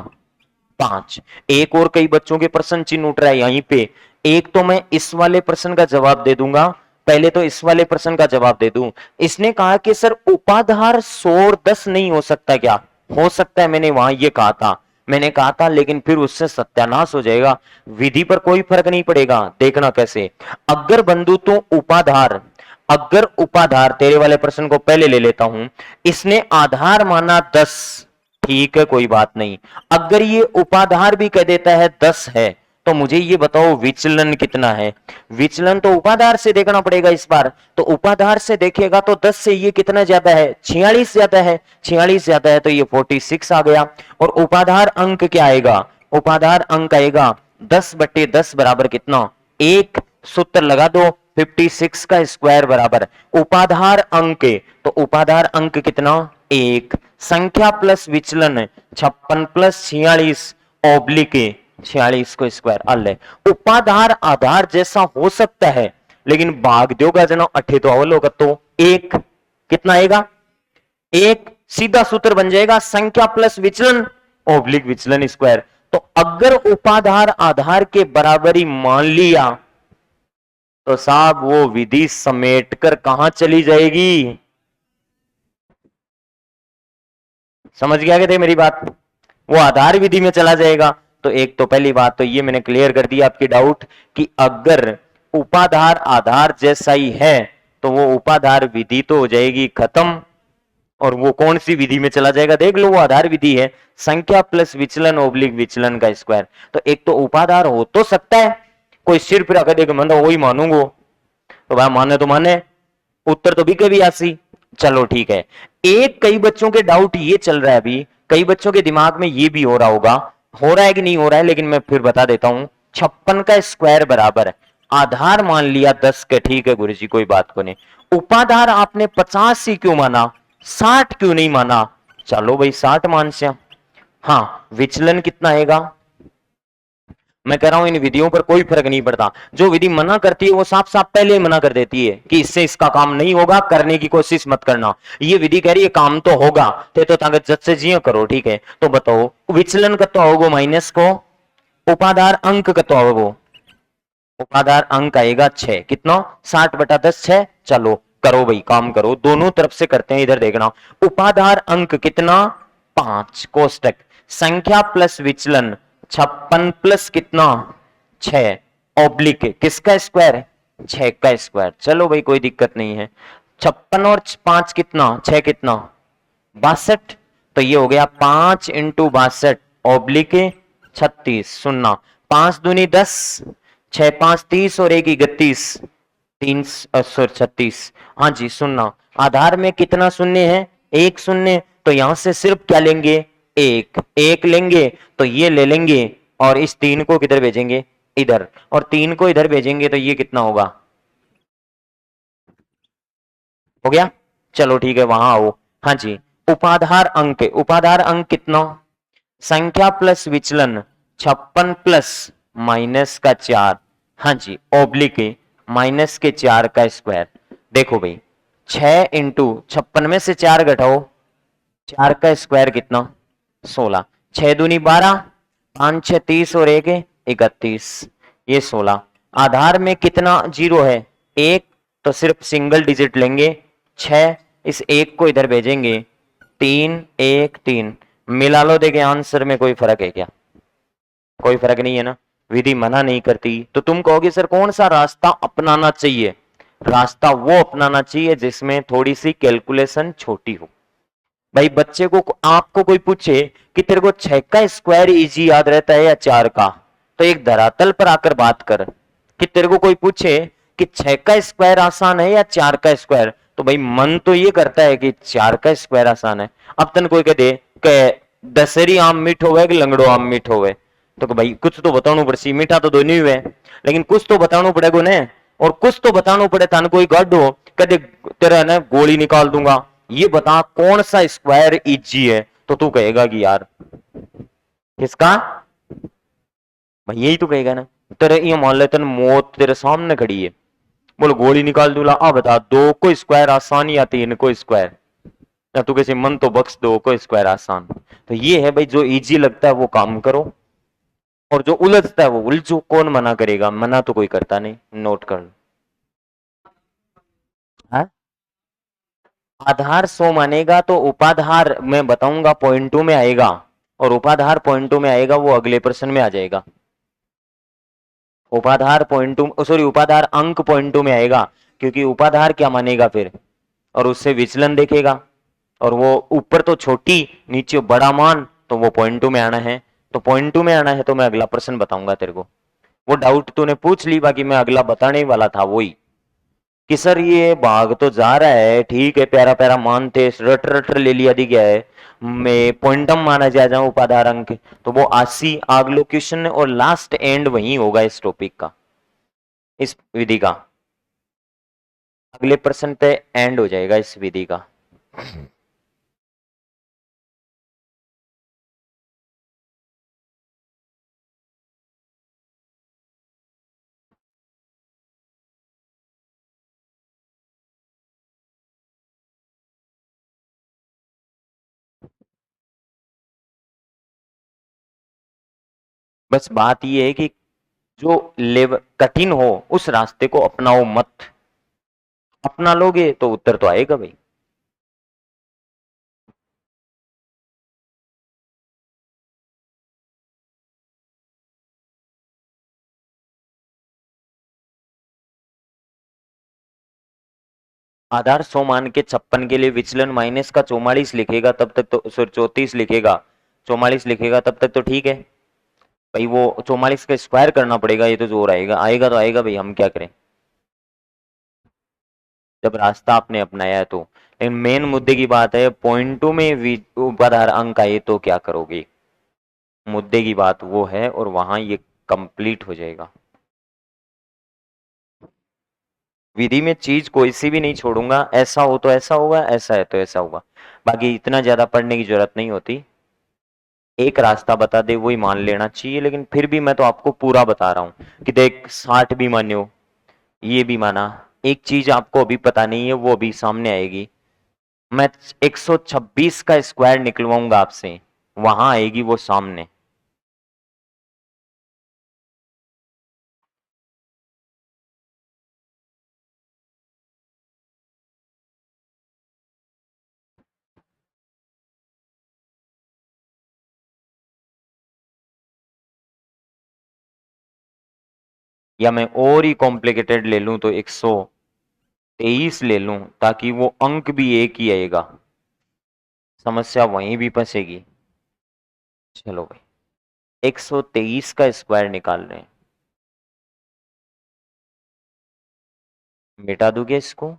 5। एक और कई बच्चों के प्रश्न चिन्ह उठ रहा है यहीं पे। एक तो मैं इस वाले प्रश्न का जवाब दे दूंगा, पहले तो इस वाले प्रश्न का जवाब दे दूं। इसने कहा कि सर उपाधार 100 और 10 नहीं हो सकता क्या? हो सकता है, मैंने वहां ये कहा था, मैंने कहा था, लेकिन फिर उससे सत्यानाश हो जाएगा, विधि पर कोई फर्क नहीं पड़ेगा। देखना कैसे, अगर बंधु तो उपाधार, अगर उपाधार, तेरे वाले प्रश्न को पहले ले लेता हूं, इसने आधार माना 10, ठीक है कोई बात नहीं। अगर ये उपाधार भी कह देता है 10 है, तो मुझे ये बताओ विचलन कितना है? विचलन तो उपाधार से देखना पड़ेगा इस बार। तो उपाधार से देखेगा तो 10 से ये कितना ज्यादा है? 46 ज्यादा है। 46 ज्यादा है तो ये 46 आ गया। और उपाधार अंक क्या आएगा? उपाधार अंक आएगा 10/10 बराबर कितना? 1। सूत्र लगा दो, 56 का स्क्वायर बराबर उपाधार अंक। तो उपाधार अंक कितना? 1। संख्या प्लस विचलन 56 प्लस 46 ऑब्लिक 46 को स्क्वायर। अल्ले उपाधार आधार जैसा हो सकता है, लेकिन भाग दोगा जना अठे तो अवल होगा, तो 1 कितना आएगा? 1 सीधा सूत्र बन जाएगा संख्या प्लस विचलन ऑब्लिक विचलन स्क्वायर। तो अगर उपाधार आधार के बराबरी मान लिया तो साहब वो विधि समेटकर कहां चली जाएगी? समझ गया क्या मेरी बात? वो आधार विधि में चला जाएगा। तो एक तो पहली बात तो ये मैंने क्लियर कर दिया आपकी डाउट कि अगर उपाधार आधार जैसा ही है तो वो उपाधार विधि तो हो जाएगी खत्म। और वो कौन सी विधि में चला जाएगा? देख लो, वो आधार विधि है, संख्या प्लस विचलन ऑब्लिक विचलन का स्क्वायर। तो एक तो उपाधार हो तो सकता है, कोई सिर पर आकर देख मैं वही मानूंगा, तो भाई माने तो माने, उत्तर तो भी कभी आसी। चलो ठीक है। एक कई बच्चों के डाउट ये चल रहा है, अभी कई बच्चों के दिमाग में ये भी हो रहा होगा, हो रहा है कि नहीं हो रहा है, लेकिन मैं फिर बता देता हूं। 56 का स्क्वायर बराबर आधार मान लिया 10 के, ठीक है गुरुजी कोई बात को नहीं। उपाधार आपने 50 ही क्यों माना, 60 क्यों नहीं माना? चलो भाई 60 मान से। हाँ, विचलन कितना आएगा? मैं कह रहा हूं इन विधियों पर कोई फर्क नहीं पड़ता। जो विधि मना करती है वो साफ साफ पहले ही मना कर देती है कि इससे इसका काम नहीं होगा, करने की कोशिश मत करना। ये विधि कह रही है काम तो होगा, तो ताकत जज से जियो करो, ठीक है। तो बताओ विचलन कतो होगो माइनस को, उपाधार अंक कतो होगो? उपाधार अंक आएगा 6। कितना? 60/10 6। चलो करो भाई, काम करो, दोनों तरफ से करते हैं। इधर देखना, उपाधार अंक कितना? 5 कोष्टक संख्या प्लस विचलन 56 प्लस कितना? 6 ऑब्लिक किसका स्क्वायर? 6 का स्क्वायर। चलो भाई कोई दिक्कत नहीं है। 56 और 5 कितना? 6 कितना? 62। तो ये हो गया 5 इंटू 62 ऑब्लिक 36 शून्य। 5 दूनी 10, 6 5 30 और 1 31, 3 36। हाँ जी शून्य। आधार में कितना शून्य है? 1 शून्य। तो यहां से सिर्फ क्या लेंगे? 1 लेंगे। तो ये ले लेंगे और इस 3 को किधर भेजेंगे? इधर। और 3 को इधर भेजेंगे तो ये कितना होगा? हो गया। चलो ठीक है वहां आओ। हाँ जी, उपाधार अंक, उपाधार अंक कितना? संख्या प्लस विचलन 56 प्लस माइनस का 4, हाँ जी ऑब्लिक माइनस के 4 का स्क्वायर। देखो भाई 6 इंटू 56 में से 4 घटाओ, 4 का स्क्वायर कितना? 16। 6 दूनी 12, 5 6 30 और 1 31, ये 16। आधार में कितना जीरो है? 1। तो सिर्फ सिंगल डिजिट लेंगे 6, इस 1 को इधर भेजेंगे 3 1 3, मिला लो। देखे आंसर में कोई फर्क है क्या? कोई फर्क नहीं है ना, विधि मना नहीं करती। तो तुम कहोगे सर कौन सा रास्ता अपनाना चाहिए? रास्ता वो अपनाना चाहिए जिसमें थोड़ी सी कैलकुलेशन छोटी हो। भाई बच्चे को, आपको कोई पूछे कि तेरे को 6 का स्क्वायर इजी याद रहता है या 4 का, तो एक धरातल पर आकर बात कर। कि तेरे को कोई पूछे कि 6 का स्क्वायर आसान है या 4 का स्क्वायर, तो भाई मन तो ये करता है कि 4 का स्क्वायर आसान है। अब तन कोई कह दे कि दशहरी आम मीठ होवे कि लंगड़ो आम मीठ होवे, तो भाई कुछ तो बताना पड़सी। मीठा तो दोनों ही है, लेकिन कुछ तो बताना पड़ेगा ने, और कुछ तो बताना पड़े। तन कोई गढ़ हो कदे तेरा ना गोली निकाल दूंगा, ये बता कौन सा स्क्वायर इजी है, तो तू कहेगा कि यार किसका? भाई यही तो कहेगा ना। तेरे ये मान ले तन मौत तेरे सामने खड़ी है, बोलो गोली निकाल दूला, आ बता 2 को स्क्वायर आसान या 3 को स्क्वायर, या तू कैसे मन तो बख्श 2 को स्क्वायर आसान। तो ये है भाई, जो इजी लगता है वो काम करो, और जो उलझता है वो उलझो। कौन मना करेगा, मना तो कोई करता नहीं, नोट कर लो। हाँ? आधार 100 मानेगा तो उपाधार मैं बताऊंगा पॉइंट 2 में आएगा, और उपाधार पॉइंट 2 में आएगा वो अगले प्रश्न में आ जाएगा। उपाधार पॉइंट 2, सॉरी उपाधार अंक पॉइंट 2 में आएगा, क्योंकि उपाधार क्या मानेगा फिर, और उससे विचलन देखेगा, और वो ऊपर तो छोटी नीचे बड़ा मान, तो वो पॉइंट 2 में आना है। तो पॉइंट 2 में आना है तो मैं अगला प्रश्न बताऊंगा तेरे को। वो डाउट तूने पूछ ली, बाकी मैं अगला बताने वाला था वही, कि सर ये भाग तो जा रहा है, ठीक है प्यारा प्यारा मानते, रट रट ले लिया दी गया है, मैं पॉइंटम माना जा जाऊं उपाधार अंक, तो वो 80 अगलो क्वेश्चन और लास्ट एंड वही होगा इस टॉपिक का, इस विधि का अगले प्रश्न पे एंड हो जाएगा इस विधि का। बस बात ये है कि जो लेवल कठिन हो उस रास्ते को अपनाओ मत, अपना लोगे तो उत्तर तो आएगा भाई। आधार 100 मान के 56 के लिए विचलन माइनस का 44 लिखेगा तब तक तो, सॉरी 34 लिखेगा, 44 लिखेगा तब तक तो ठीक है भाई। वो 44 का स्क्वायर करना पड़ेगा, ये तो जोर आएगा, आएगा तो आएगा भाई, हम क्या करें जब रास्ता आपने अपनाया है तो। लेकिन मेन मुद्दे की बात है, पॉइंट 2 में उपाधार अंक आए तो क्या करोगे, मुद्दे की बात वो है, और वहां ये कंप्लीट हो जाएगा। विधि में चीज कोई सी भी नहीं छोड़ूंगा, ऐसा हो तो ऐसा होगा, ऐसा है तो ऐसा होगा, बाकी इतना ज्यादा पढ़ने की जरूरत नहीं होती। एक रास्ता बता दे वही मान लेना चाहिए, लेकिन फिर भी मैं तो आपको पूरा बता रहा हूं कि देख 60 भी मान्यो, ये भी माना, एक चीज आपको अभी पता नहीं है वो अभी सामने आएगी। मैं 126 का स्क्वायर निकलवाऊंगा आपसे, वहां आएगी वो सामने। या मैं और ही कॉम्प्लिकेटेड ले लूं तो 123 ले लूं, ताकि वो अंक भी एक ही आएगा, समस्या वहीं भी फंसेगी। चलो भाई 123 का स्क्वायर निकाल रहे हैं, मिटा दूंगे इसको।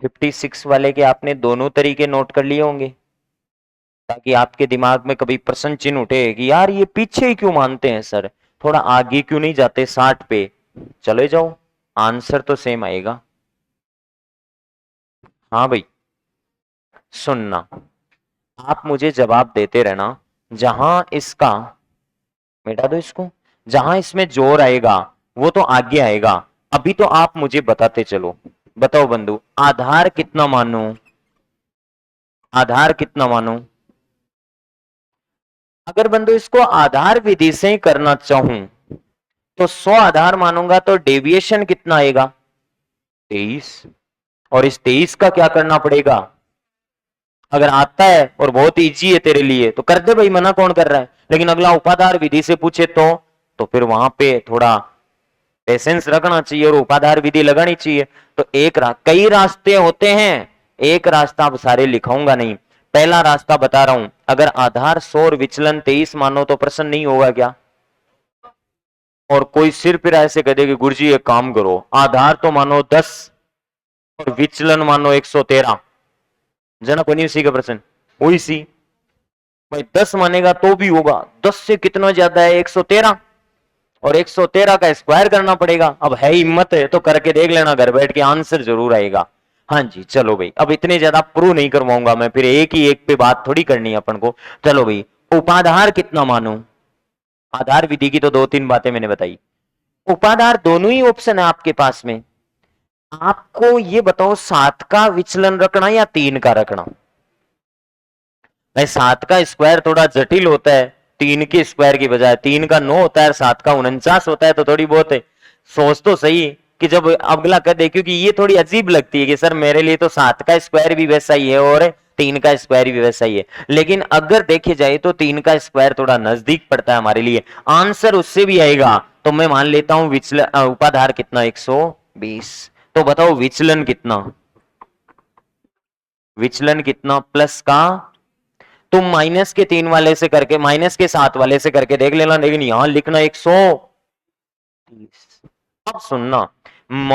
56 वाले के आपने दोनों तरीके नोट कर लिए होंगे, ताकि आपके दिमाग में कभी प्रश्न चिन्ह उठे कि यार ये पीछे ही क्यों मानते हैं सर, थोड़ा आगे क्यों नहीं जाते, 60 पे चले जाओ, आंसर तो सेम आएगा। हाँ भाई सुनना, आप मुझे जवाब देते रहना, जहां इसका, मिटा दो इसको, जहां इसमें जोर आएगा वो तो आगे आएगा। अभी तो आप मुझे बताते चलो, बताओ बंधु आधार कितना मानूं, आधार कितना मानूं। अगर बंधु इसको आधार विधि से ही करना चाहूं तो 100 आधार मानूंगा तो डेविएशन कितना आएगा, 23, और इस 23 का क्या करना पड़ेगा, अगर आता है और बहुत इजी है तेरे लिए तो कर दे भाई, मना कौन कर रहा है, लेकिन अगला उपाधार विधि से पूछे तो फिर वहां पे थोड़ा पेशेंस रखना चाहिए और उपाधार विधि लगानी चाहिए। तो कई रास्ते होते हैं, एक रास्ता अब सारे लिखाऊंगा नहीं, पहला रास्ता बता रहा हूं, अगर आधार 100 और विचलन 23 मानो तो प्रश्न नहीं होगा क्या। और कोई सिर फिर ऐसे कह दे कि गुरुजी एक काम करो, आधार तो मानो 10 और विचलन मानो 113, जना बनी उसी का प्रश्न वही सी, भाई 10 मानेगा तो भी होगा, 10 से कितना ज्यादा है 113, और 113 का स्क्वायर करना पड़ेगा। अब है हिम्मत है तो करके देख लेना, घर बैठ के आंसर जरूर आएगा। हाँ जी चलो भाई, अब इतने ज्यादा प्रूव नहीं करवाऊंगा मैं, फिर एक ही एक पे बात थोड़ी करनी है अपन को। चलो भाई उपाधार कितना मानूं, आधार विधि की तो 2-3 बातें मैंने बताई, उपाधार दोनों ही ऑप्शन है आपके पास में। आपको ये बताओ 7 का विचलन रखना या 3 का रखना। भाई 7 का स्क्वायर थोड़ा जटिल होता है 3 के स्क्वायर की बजाय। 3 का 9 होता है, 7 का 49 होता है, तो थोड़ी बहुत है। सोच तो सही कि जब अगला कर दे, क्योंकि ये थोड़ी अजीब लगती है कि सर मेरे लिए तो 7 का स्क्वायर भी वैसा ही है और 3 का स्क्वायर भी वैसा ही है। लेकिन अगर देखे जाए तो 3 का स्क्वायर थोड़ा नजदीक पड़ता है हमारे लिए, आंसर उससे भी आएगा। तो मैं मान लेता हूं विचलन उपाधार कितना 120। तो बताओ विचलन कितना, विचलन कितना प्लस का। तुम माइनस के 3 वाले से करके, माइनस के 7 वाले से करके देख लेना, लेकिन यहां लिखना 130। अब सुनना,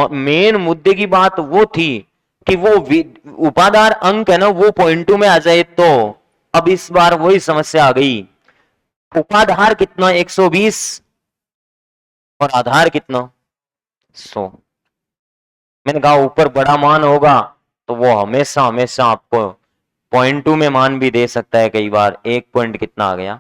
मेन मुद्दे की बात वो थी कि वो उपाधार अंक है ना वो पॉइंट टू में आ जाए। तो अब इस बार वही समस्या आ गई। उपाधार कितना 120 और आधार कितना 100। मैंने कहा ऊपर बड़ा मान होगा तो वो हमेशा हमेशा आपको पॉइंट टू में मान भी दे सकता है कई बार। 1 पॉइंट कितना आ गया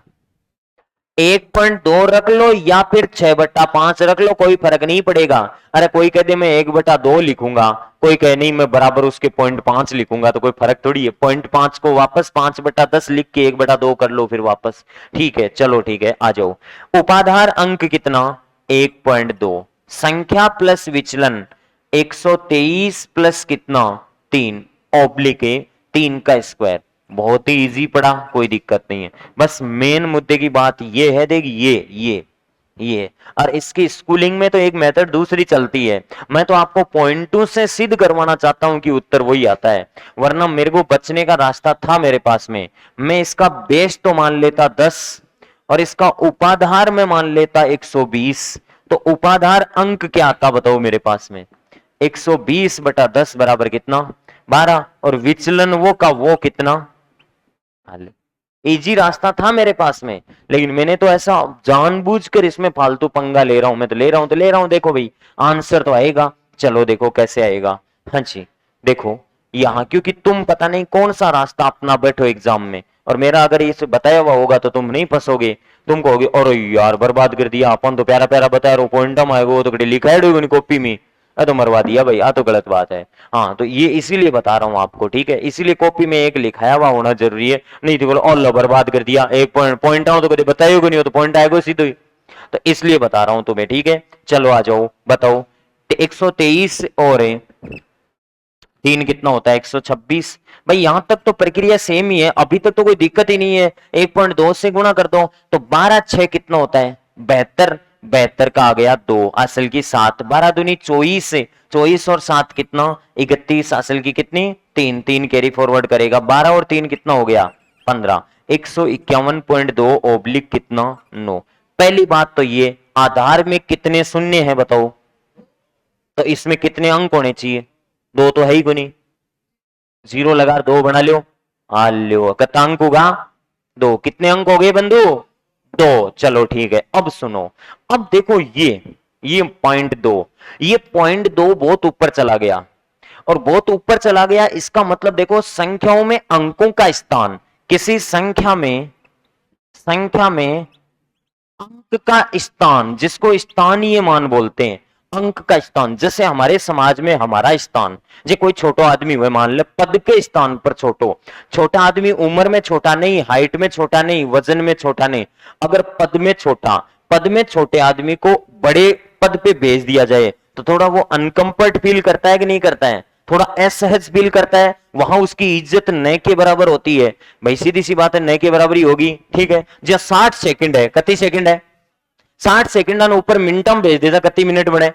1.2 रख लो या फिर 6/5 रख लो, कोई फर्क नहीं पड़ेगा। अरे कोई कह दे मैं 1/2 लिखूंगा, कोई कहे नहीं मैं बराबर उसके 0.5 लिखूंगा, तो कोई फर्क थोड़ी है। 0.5 को वापस 5/10 लिख के 1/2 कर लो फिर वापस। ठीक है चलो ठीक है आ जाओ। उपाधार अंक कितना 1.2, संख्या प्लस विचलन 123 प्लस कितना 3 ऑब्लिक 3 का स्क्वायर। बहुत ही इजी पड़ा, कोई दिक्कत नहीं है। बस मेन मुद्दे की बात ये है, देख ये और इसकी स्कूलिंग में तो एक मेथड दूसरी चलती है। मैं तो आपको पॉइंटों से सिद्ध करवाना चाहता हूं कि उत्तर वही आता है, वरना मेरे को बचने का रास्ता था मेरे पास में। मैं इसका बेस तो मान लेता 10 और इसका उपाधार में मान लेता 120। तो उपाधार अंक क्या आता बताओ मेरे पास में 120/10 बराबर कितना 12, और विचलन वो का वो कितना। इजी रास्ता था मेरे पास में, लेकिन मैंने तो ऐसा जानबूझकर इसमें फालतू पंगा ले रहा हूं। मैं तो ले रहा हूं देखो भाई आंसर तो आएगा। चलो देखो कैसे आएगा। हाँ जी देखो यहाँ, क्योंकि तुम पता नहीं कौन सा रास्ता अपना बैठो एग्जाम में, और मेरा अगर इसे बताया हुआ होगा तो तुम नहीं फंसोगे। तुम कहोगे और यार बर्बाद कर दिया अपन, तो प्यारा प्यारा बताया रो पॉइंट आएगा वो तो लिखा है कॉपी में, तो मरवा दिया भाई, आ तो गलत बात है। हाँ तो ये इसीलिए बता रहा हूँ आपको, ठीक है, इसीलिए कॉपी में एक लिखाया हुआ होना जरूरी है। नहीं तो बोलो और बर्बाद कर दिया, एक पॉइंट आओ तो कभी बताइए नहीं हो तो पॉइंट आएगा सीधे, तो इसलिए बता रहा हूं तुम्हें। ठीक है चलो आ जाओ बताओ 123 और 3 कितना होता है 126। भाई यहां तक तो प्रक्रिया सेम ही है, अभी तक तो कोई दिक्कत ही नहीं है। 1.2 से गुणा कर दो तो 12 6 कितना होता है 72, 72 का आ गया 2 असल की 7, 12 दूनी 24, 24 और 7 कितना 31, असल की कितनी 3, 3 कैरी फॉरवर्ड करेगा 12 और 3 कितना हो गया 15, 151.2 ऑब्लिक कितना 9। पहली बात तो ये आधार में कितने शून्य है बताओ, तो इसमें कितने अंक होने चाहिए, 2 तो है ही गुनी, 0 लगा 2 बना लो, आ लो कितना अंक होगा 2, कितने अंक हो गए बंधु 2। चलो ठीक है अब सुनो, अब देखो ये पॉइंट 2, ये पॉइंट 2 बहुत ऊपर चला गया, और बहुत ऊपर चला गया इसका मतलब देखो संख्याओं में अंकों का स्थान, किसी संख्या में अंक का स्थान, जिसको स्थानीय मान बोलते हैं, अंक का स्थान। जैसे हमारे समाज में हमारा स्थान, जो कोई छोटा आदमी हुए मान ले पद के स्थान पर छोटा आदमी उम्र में छोटा नहीं, हाइट में छोटा नहीं, वजन में छोटा नहीं, अगर पद में छोटे आदमी को बड़े पद पे भेज दिया जाए तो थोड़ा वो अनकंफर्ट फील करता है कि नहीं करता है, थोड़ा असहज फील करता है, वहां उसकी इज्जत नए के बराबर होती है। भाई सीधी सी बात है नए के बराबर ही होगी। ठीक है जो 60 सेकंड है, कति सेकंड है 60 सेकंड ऊपर मिनट में भेज देता, कति मिनट बने,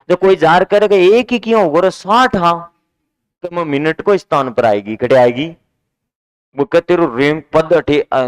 जो कोई जार करके एक ही क्यों होगा 60, हाँ तो मिनट को स्थान पर आएगी घटे आएगी, वो कहते रेम पद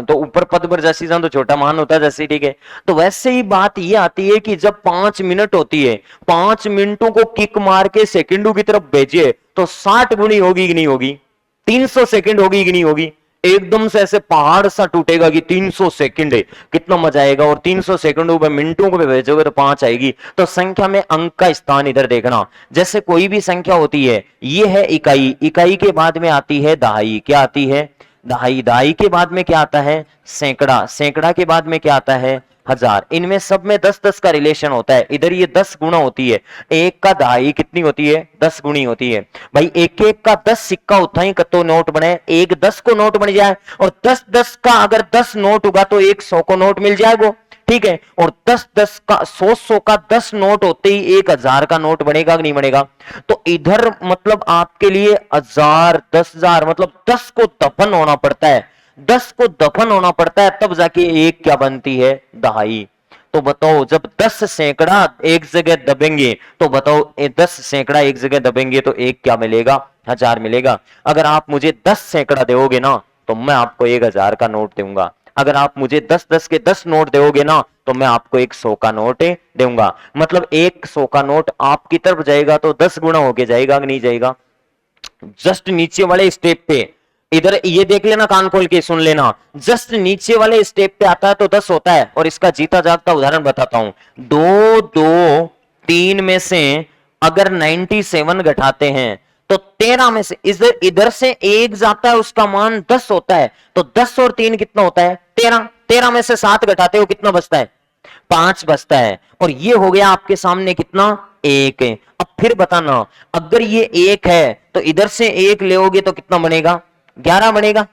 तो ऊपर पद पर जैसी जान तो छोटा मान होता है जैसे। ठीक है तो वैसे ही बात ये आती है कि जब 5 मिनट होती है, 5 मिनटों को किक मार के सेकंडों की तरफ भेजे तो 60 गुनी होगी कि नहीं होगी, 300 सेकंड होगी कि नहीं होगी। एकदम से ऐसे पहाड़ सा टूटेगा कि 300 सेकंड है, कितना मजा आएगा। और 300 सेकंडों में मिनटों को भेजोगे तो 5 आएगी। तो संख्या में अंक का स्थान इधर देखना, जैसे कोई भी संख्या होती है, ये है इकाई, इकाई के बाद में आती है दहाई, क्या आती है दहाई, दहाई के बाद में क्या आता है सैकड़ा, सैकड़ा के बाद में क्या आता है हजार। इनमें सब में 10-10 का रिलेशन होता है। इधर ये 10 गुना होती है, एक का दहाई कितनी होती है, 10 गुनी होती है। भाई एक एक का 10 सिक्का उठाई कतो नोट बने, एक 10 को नोट बन जाए, और 10-10 का अगर 10 नोट होगा तो एक 100 को नोट मिल जाएगा, ठीक है। और 10-10 का 100 का 10 नोट होते ही 1000 का नोट बनेगा कि नहीं बनेगा। तो इधर मतलब आपके लिए 1000 10,000 मतलब 10 को दफन होना पड़ता है, 10 को दफन होना पड़ता है, तब जाके एक क्या बनती है, दहाई। तो बताओ जब 10 सैकड़ा एक जगह दबेंगे, तो बताओ 10 सैकड़ा एक जगह दबेंगे तो एक क्या मिलेगा, 1000 मिलेगा। अगर आप मुझे 10 सैकड़ा दोगे ना तो मैं आपको 1000 का नोट दूंगा। अगर आप मुझे 10-10 के 10 नोट दोगे ना तो मैं आपको 100 का नोट दूंगा। मतलब 100 का नोट आपकी तरफ जाएगा तो 10 गुना होके जाएगा कि नहीं जाएगा। जस्ट नीचे वाले स्टेप पे इधर ये देख लेना, कान खोल के सुन लेना, जस्ट नीचे वाले स्टेप पे आता है तो 10 होता है। और इसका जीता जागता उदाहरण बताता हूं, 2 2 3 में से अगर 97 घटाते हैं तो 13 में से इधर इधर से एक जाता है, उसका मान 10 होता है। तो 10 और 3 कितना होता है, 13। 13 में से 7 घटाते हो कितना बचता है, 5 बचता है। और ये हो गया आपके सामने कितना, एक है। अब फिर बताना, अगर ये एक है तो इधर से एक लेोगे तो कितना बनेगा, 11 बनेगा।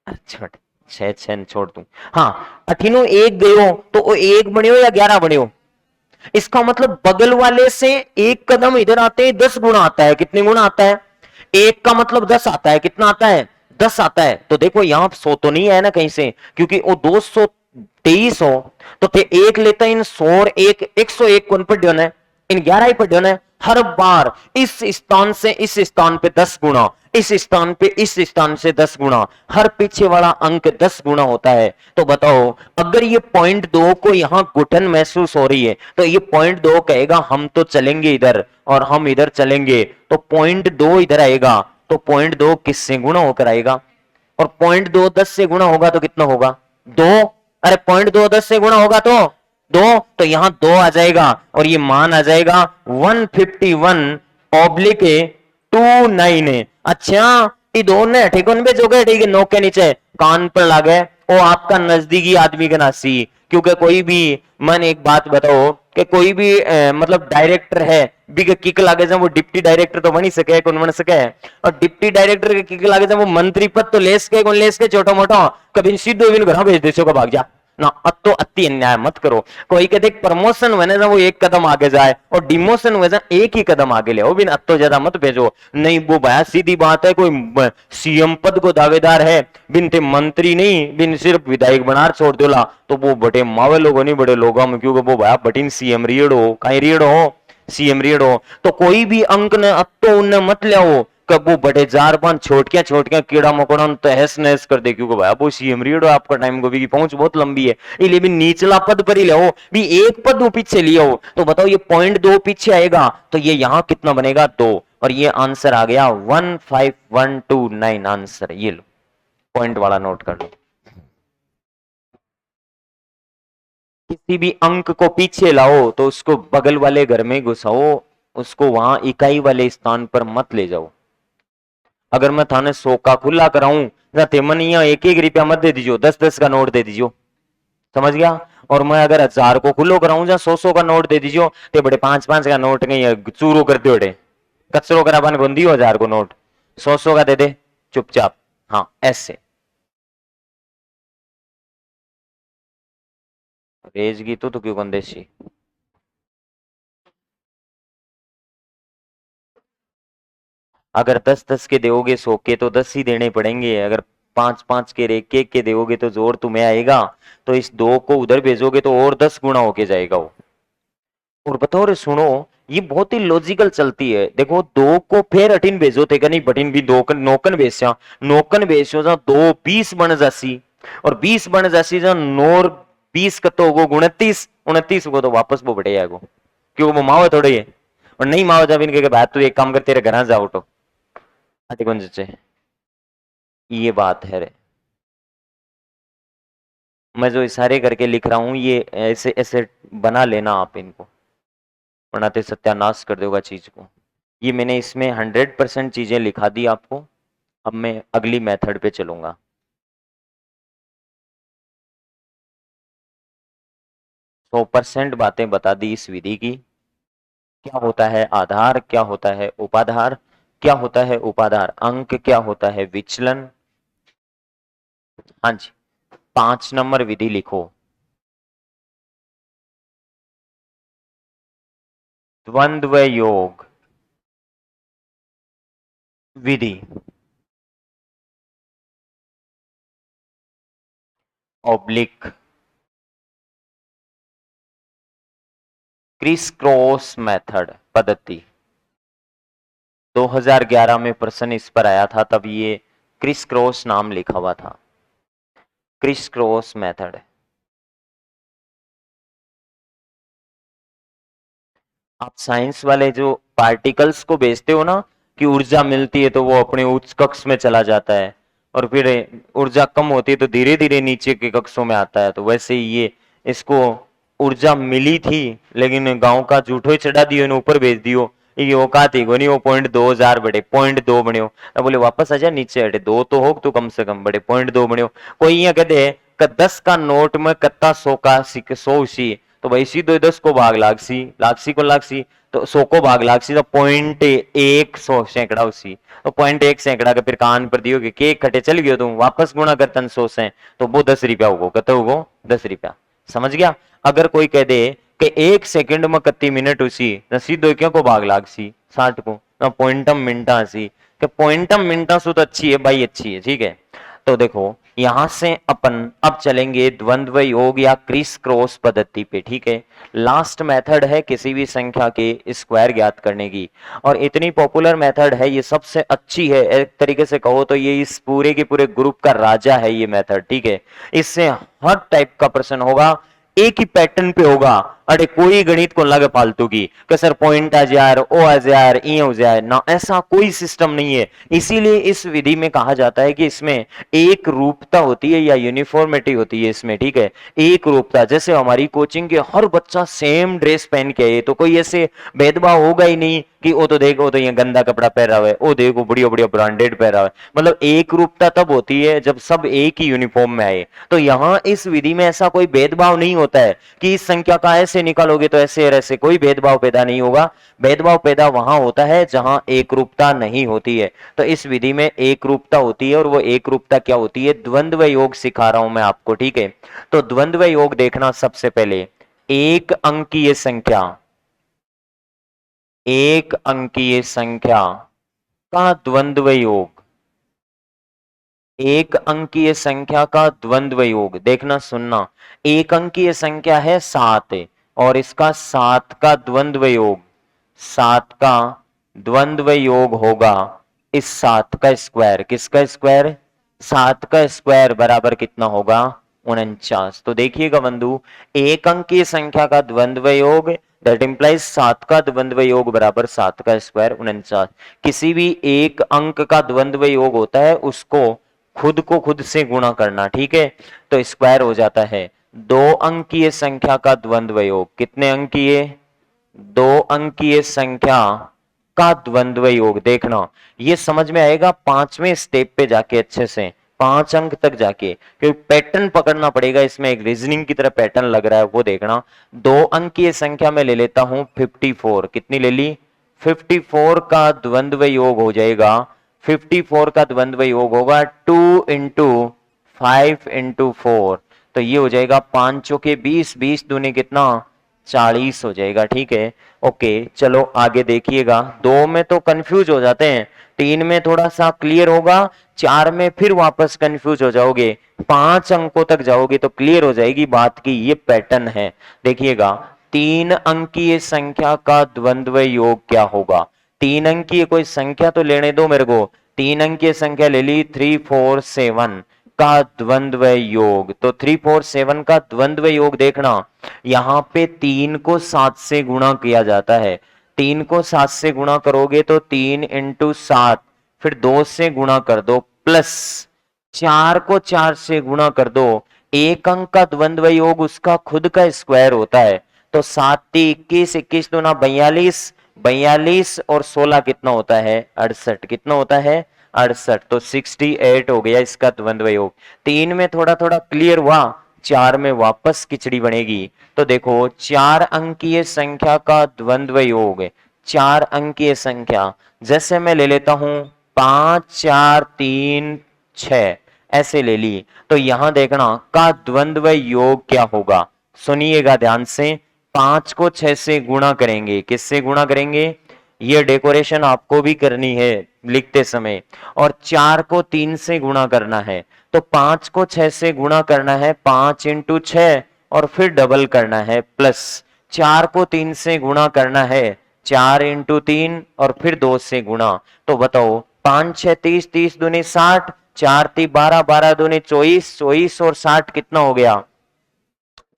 अच्छा 6 छोड़ दूं, हाँ अठिनो एक गयो तो वो एक बने हो या 11 बने हो। इसका मतलब बगल वाले से एक कदम इधर आते हैं 10 गुना आता है। कितने गुना आता है, एक का मतलब 10 आता है, कितना आता है, 10 आता है। तो देखो यहां 100 तो नहीं है ना कहीं से, क्योंकि वो 223 हो तो फिर एक लेता है इन 100 और एक 101 कौन पर डन है, इन 11 ही पर डन है। हर बार इस स्थान से इस स्थान पे 10 गुना, इस स्थान पे इस स्थान से 10 गुना, हर पीछे वाला अंक 10 गुना होता है। तो बताओ अगर ये पॉइंट 2 को यहां घुटन महसूस हो रही है तो ये पॉइंट 2 कहेगा हम तो चलेंगे इधर और हम इधर चलेंगे, तो पॉइंट 2 इधर आएगा, तो पॉइंट 2 किससे गुना होकर आएगा, और पॉइंट 2 10 से गुना होगा तो कितना होगा, 2। अरे पॉइंट 2 10 से गुना होगा तो 2, तो यहां 2 आ जाएगा और ये मान आ जाएगा 151/29। अच्छा ये दोनों है ठीक उन पे जो गए, ठीक है, नोक के नीचे कान पर लागे वो आपका नजदीकी आदमी का नासी। क्योंकि कोई भी, मन एक बात बताओ कि कोई भी मतलब डायरेक्टर है बिग किक लागे जब वो डिप्टी डायरेक्टर तो बनी सके, कौन बन सके, और डिप्टी डायरेक्टर के किक लागे जब वो मंत्री पद तो ले सके, कौन ले सके, छोटा मोटा कभी सीधो भी घर भेज देसो का भाग जा ना। अतो अति अन्याय मत करो। कोई कहते प्रमोशन हुए ना वो एक कदम आगे जाए और डिमोशन हुए ना एक ही कदम आगे ले, बिन अतो ज्यादा मत भेजो। नहीं वो भया सीधी बात है, कोई सीएम पद को दावेदार है, बिन ते मंत्री नहीं, बिन सिर्फ विधायक बनार छोड़ दोला तो वो बड़े मावे लोगों नहीं, बड़े लोगों में, क्योंकि वो भया बटिन सीएम रीड हो, कहीं रीड हो, सीएम रीड हो। तो कोई भी अंक ने अतो उन्हें मत ले कब वो बड़े जार पान छोटकिया कीड़ा मकोड़ा तहस नहस कर दे, क्योंकि भाई वो सीएम रीड हो आपका टाइम को भी पहुंच बहुत लंबी है, इसलिए भी निचला पद पर ही ले भी एक पद वो पीछे लिया हो। तो बताओ ये पॉइंट 2 पीछे आएगा तो ये यहां कितना बनेगा, 2, और ये आंसर आ गया 15129 आंसर। ये लो पॉइंट वाला नोट कर लो। किसी भी अंक को पीछे लाओ तो उसको बगल वाले घर में घुसाओ, उसको वहां इकाई वाले स्थान पर मत ले जाओ। अगर मैं थाने 100 का खुला कराऊं ना तेमन यहाँ 1-1 रुपया मत दे दीजियो, 10-10 का नोट दे दीजियो, समझ गया। और मैं अगर 1000 को खुलो कराऊं जहां 100-100 का नोट दे दीजियो, ते बड़े 5-5 का नोट नहीं चूरो करते बड़े कचरो कराबान को दियो 1000 को नोट, 100-100 का दे दे चुपचाप। हाँ ऐसे रेजगी तो क्यों बंदेशी। अगर 10-10 के दोगे 100 के तो 10 ही देने पड़ेंगे, अगर 5-5 के एक एक के दोगे तो जोर तुम्हें आएगा, तो इस 2 को उधर भेजोगे तो और 10 गुना होके जाएगा वो। और बताओ रे सुनो, ये बहुत ही लॉजिकल चलती है। देखो 2 को फिर 18 भेजो थे नहीं, बटिन भी 2 नौकन भेजा, नौकन भेजो जा 2 20 बन जासी, और 20 बन जासी जा नोर 20 कतो गो 29, 29 को तो वापस वो बढ़े आगो, क्यों वो मावे थोड़े है। और नहीं मावे जब इनके भाई तू एक काम कर तेरे घर जाओ तो ये बात है रे। मैं जो इशारे करके लिख रहा हूं ये ऐसे ऐसे बना लेना आप इनको, बनाते सत्यानाश कर दोगा चीज को। ये मैंने इसमें 100% चीजें लिखा दी आपको। अब मैं अगली मेथड पे चलूंगा। 100% बातें बता दी इस विधि की। क्या होता है आधार, क्या होता है उपाधार, क्या होता है उपाधार अंक, क्या होता है विचलन। हाँ जी, 5 नंबर विधि लिखो। द्वंद्व योग विधि। ऑब्लिक क्रिस क्रॉस मेथड पद्धति। 2011 में प्रश्न इस पर आया था, तब ये क्रिस क्रॉस नाम लिखा हुआ था, क्रिस क्रॉस मेथड। आप साइंस वाले जो पार्टिकल्स को भेजते हो ना कि ऊर्जा मिलती है तो वो अपने उच्च कक्ष में चला जाता है, और फिर ऊर्जा कम होती है तो धीरे धीरे नीचे के कक्षों में आता है, तो वैसे ही ये इसको ऊर्जा मिली थी लेकिन गांव का झूठो ही चढ़ा दियो ने ऊपर भेज दियो। ये औकात ही नहीं, वो 0.2000 बड़े 0.2 बनियो। अब बोले वापस आ जा नीचे हटे, 2 तो हो तो कम से कम बड़े 0.2 बनियो। कोई यहाँ कहते 10 का नोट में कत्ता 100 का 100 सी, तो भाई सीधो 10 को भाग लागसी को लागसी, तो 100 को भाग लागसी तो 0.1 सैकड़ा उसी, तो 0.1 सैकड़ा के फिर कान पर दियो कि केक कटे चल गयो तुम वापस गुणा कर 100 से, तो वो 10 रुपया होगो, कत होगो 10 रुपया। समझ गया। अगर कोई कह दे कि 1 सेकंड में कत्ती मिनट उसी, तो सीधो क्या को भाग लागसी 60 को, तो पॉइंटम मिनटा सी, कि पॉइंटम मिनटा सु तो अच्छी है भाई, अच्छी है, ठीक है। तो देखो यहां से अपन अब चलेंगे द्वंद्व योग या क्रिस क्रॉस पद्धति पे, ठीक है। लास्ट मेथड है किसी भी संख्या के स्क्वायर ज्ञात करने की, और इतनी पॉपुलर मेथड है, ये सबसे अच्छी है, एक तरीके से कहो तो ये इस पूरे के पूरे ग्रुप का राजा है ये मेथड, ठीक है। इससे हर टाइप का प्रश्न होगा, एक ही पैटर्न पे होगा। अरे कोई गणित को लगे फालतू की कि सर पॉइंट आ जाए, ओ आ जाए, ई हो जाए ना, ऐसा कोई सिस्टम नहीं है। इसीलिए इस विधि में कहा जाता है कि इसमें एक रूपता होती है या यूनिफॉर्मिटी होती है इसमें, ठीक है। एक रूपता, जैसे हमारी कोचिंग के हर बच्चा सेम ड्रेस पहन के आए तो कोई ऐसे भेदभाव होगा ही नहीं कि वो तो देखो तो ये गंदा कपड़ा पहना हुआ है, वो देखो बढ़िया बढ़िया ब्रांडेड पहना हुआ है। मतलब एक रूपता तब होती है जब सब एक ही यूनिफॉर्म में आए। तो यहां इस विधि में ऐसा कोई भेदभाव नहीं होता है कि इस संख्या का ऐसे निकालोगे तो ऐसे और ऐसे, कोई भेदभाव पैदा नहीं होगा। भेदभाव पैदा वहां होता है जहां एक रूपता नहीं होती है। तो इस विधि में एक रूपता होती है, और वो एक रूपता क्या होती है, द्वंद्व योग सिखा रहा हूं मैं आपको, ठीक है। तो द्वंद्व योग देखना, सबसे पहले एक अंकीय संख्या, एक अंकीय संख्या का द्वंद्व योग, एक अंकीय संख्या का द्वंद्व योग देखना सुनना। एक अंकीय संख्या है 7 और इसका 7 का द्वंद्व योग, 7 का द्वंद्व योग होगा इस 7 का स्क्वायर। किसका स्क्वायर? 7 का स्क्वायर बराबर कितना होगा? 49। तो देखिएगा बंधु, एक अंकीय संख्या का द्वंद्व योग दैट इंप्लाइज 7 का द्वंद्व योग बराबर 7 का स्क्वायर 49। किसी भी एक अंक का द्वंद्व योग होता है उसको खुद को खुद से गुणा करना, ठीक है। तो स्क्वायर हो जाता है। दो अंकीय संख्या का द्वंद्व योग, कितने अंकीय? दो अंकीय संख्या का द्वंद्व योग। देखना ये समझ में आएगा 5वें स्टेप पे जाके, अच्छे से 5 अंक तक जाके, क्योंकि पैटर्न पकड़ना पड़ेगा इसमें, एक रीजनिंग की तरह पैटर्न लग रहा है वो देखना। दो अंकीय संख्या में ले लेता हूं 54। कितनी ले ली? 54 का द्वंद्व योग हो जाएगा, 54 का द्वंद्व योग होगा 2 इंटू 5 इंटू 4, तो ये हो जाएगा 5 चौके 20, 20 दूनी कितना? 40 हो जाएगा, ठीक है। ओके चलो आगे देखिएगा। 2 में तो कंफ्यूज हो जाते हैं, 3 में थोड़ा सा क्लियर होगा, 4 में फिर वापस कंफ्यूज हो जाओगे, 5 अंकों तक जाओगे तो क्लियर हो जाएगी बात की ये पैटर्न है। देखिएगा 3 अंकीय संख्या का द्वंद्व योग क्या होगा? 3 अंकीय कोई संख्या तो लेने दो मेरे को। 3 अंकीय संख्या ले ली 3 4 7 का द्वंद्व योग। तो 3 4 7 का द्वंद्व योग देखना, यहां पे 3 को 7 से गुणा किया जाता है। 3 को 7 से गुणा करोगे तो 3 इंटू 7, फिर 2 से गुणा कर दो, प्लस 4 को 4 से गुणा कर दो। एक अंक का द्वंद्व योग उसका खुद का स्क्वायर होता है। तो 7 21, 21 दूना 42, 42 और 16 कितना होता है? 68। कितना होता है? 68। तो 68 हो गया इसका द्वंद्व योग। 3 में थोड़ा थोड़ा क्लियर हुआ, 4 में वापस खिचड़ी बनेगी। तो देखो 4 अंकीय संख्या का द्वंद्व योग, 4 अंकीय संख्या, जैसे मैं ले लेता हूं 5 4 3 6, ऐसे ले ली, तो यहां देखना का द्वंद्व योग क्या होगा। सुनिएगा ध्यान से, 5 को 6 से गुणा करेंगे, किससे गुणा करेंगे, ये डेकोरेशन आपको भी करनी है लिखते समय, और 4 को 3 से गुणा करना है, तो 5 को 6 से गुणा करना है, 5 इंटू 6, और फिर डबल करना है, प्लस 4 को 3 से गुणा करना है, 4 इंटू 3, और फिर 2 से गुणा। तो बताओ 5 6 30, 30 दूनी 60, 4 3 12, 12 दूनी 24, 24 और 60 कितना हो गया,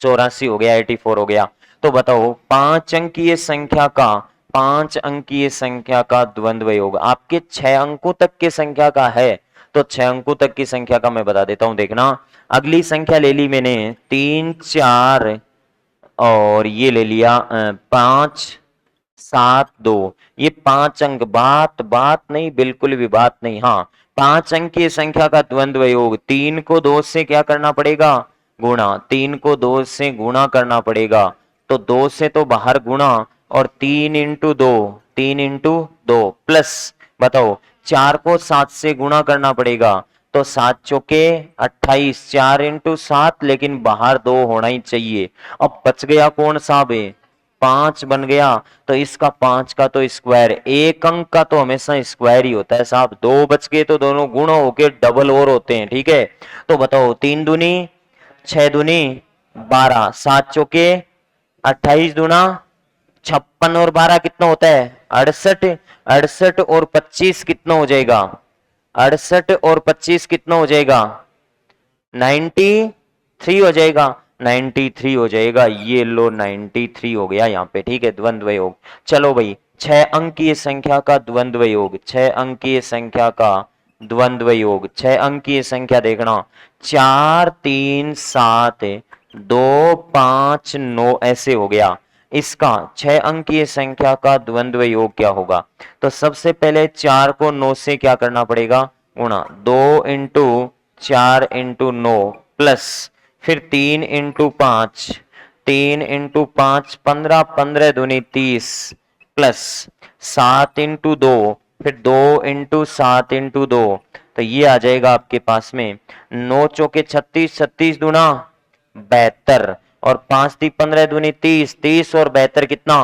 84 हो गया, 84 हो गया। तो बताओ 5 अंकीय संख्या का, 5 अंकीय संख्या का द्वंद्व योग आपके 6 अंकों तक की संख्या का है, तो 6 अंकों तक की संख्या का मैं बता देता हूं, देखना। अगली संख्या ले ली मैंने 3 4, और ये ले लिया 5 7 2, ये 5 अंक, बात बात नहीं, बिल्कुल भी बात नहीं। हाँ, 5 अंकीय संख्या का द्वंद्व योग, 3 को 2 से क्या करना पड़ेगा, गुणा, 3 को 2 से गुणा करना पड़ेगा, तो 2 से तो बाहर गुणा, और 3 इंटू 2, 3 इंटू 2, प्लस बताओ 4 को 7 से गुणा करना पड़ेगा, तो 7 चौके 28, 4 इंटू 7, लेकिन बाहर 2 होना ही चाहिए। अब बच गया कौन सा बे, 5 बन गया, तो इसका 5 का तो स्क्वायर, एक अंक का तो हमेशा स्क्वायर ही होता है साहब, 2 बच गए तो दोनों गुण होके डबल और होते हैं, ठीक है। तो बताओ 3 दूनी 6 दूनी 12, 7 चौके 28 दूना 56, और 12 कितना होता है 68, 68 और 25 कितना हो जाएगा, 68 और 25 कितना हो जाएगा, 93 हो जाएगा, 93 हो जाएगा, ये लो 93 हो गया यहाँ पे, ठीक है, द्वंद्व योग। चलो भाई 6 अंकीय संख्या का द्वंद्व योग, 6 अंकीय संख्या का द्वंद्व योग, 6 अंकीय संख्या देखना, 4 3 7 2 5 9, ऐसे हो गया। इसका 6 अंकीय संख्या का द्वंद्व योग क्या होगा, तो सबसे पहले 4 को 9 से क्या करना पड़ेगा, गुणा, 2 इंटू 4 इंटू 9, प्लस फिर 3 इंटू 5, 3 इंटू 5 15, 15 दूनी 30, प्लस 7 इंटू 2, फिर 2 इंटू 7 इंटू 2, तो ये आ जाएगा आपके पास में 9 चौके 36, 36 दूना 72, और 5 ती 15 दूनी 30, 30 और 72 कितना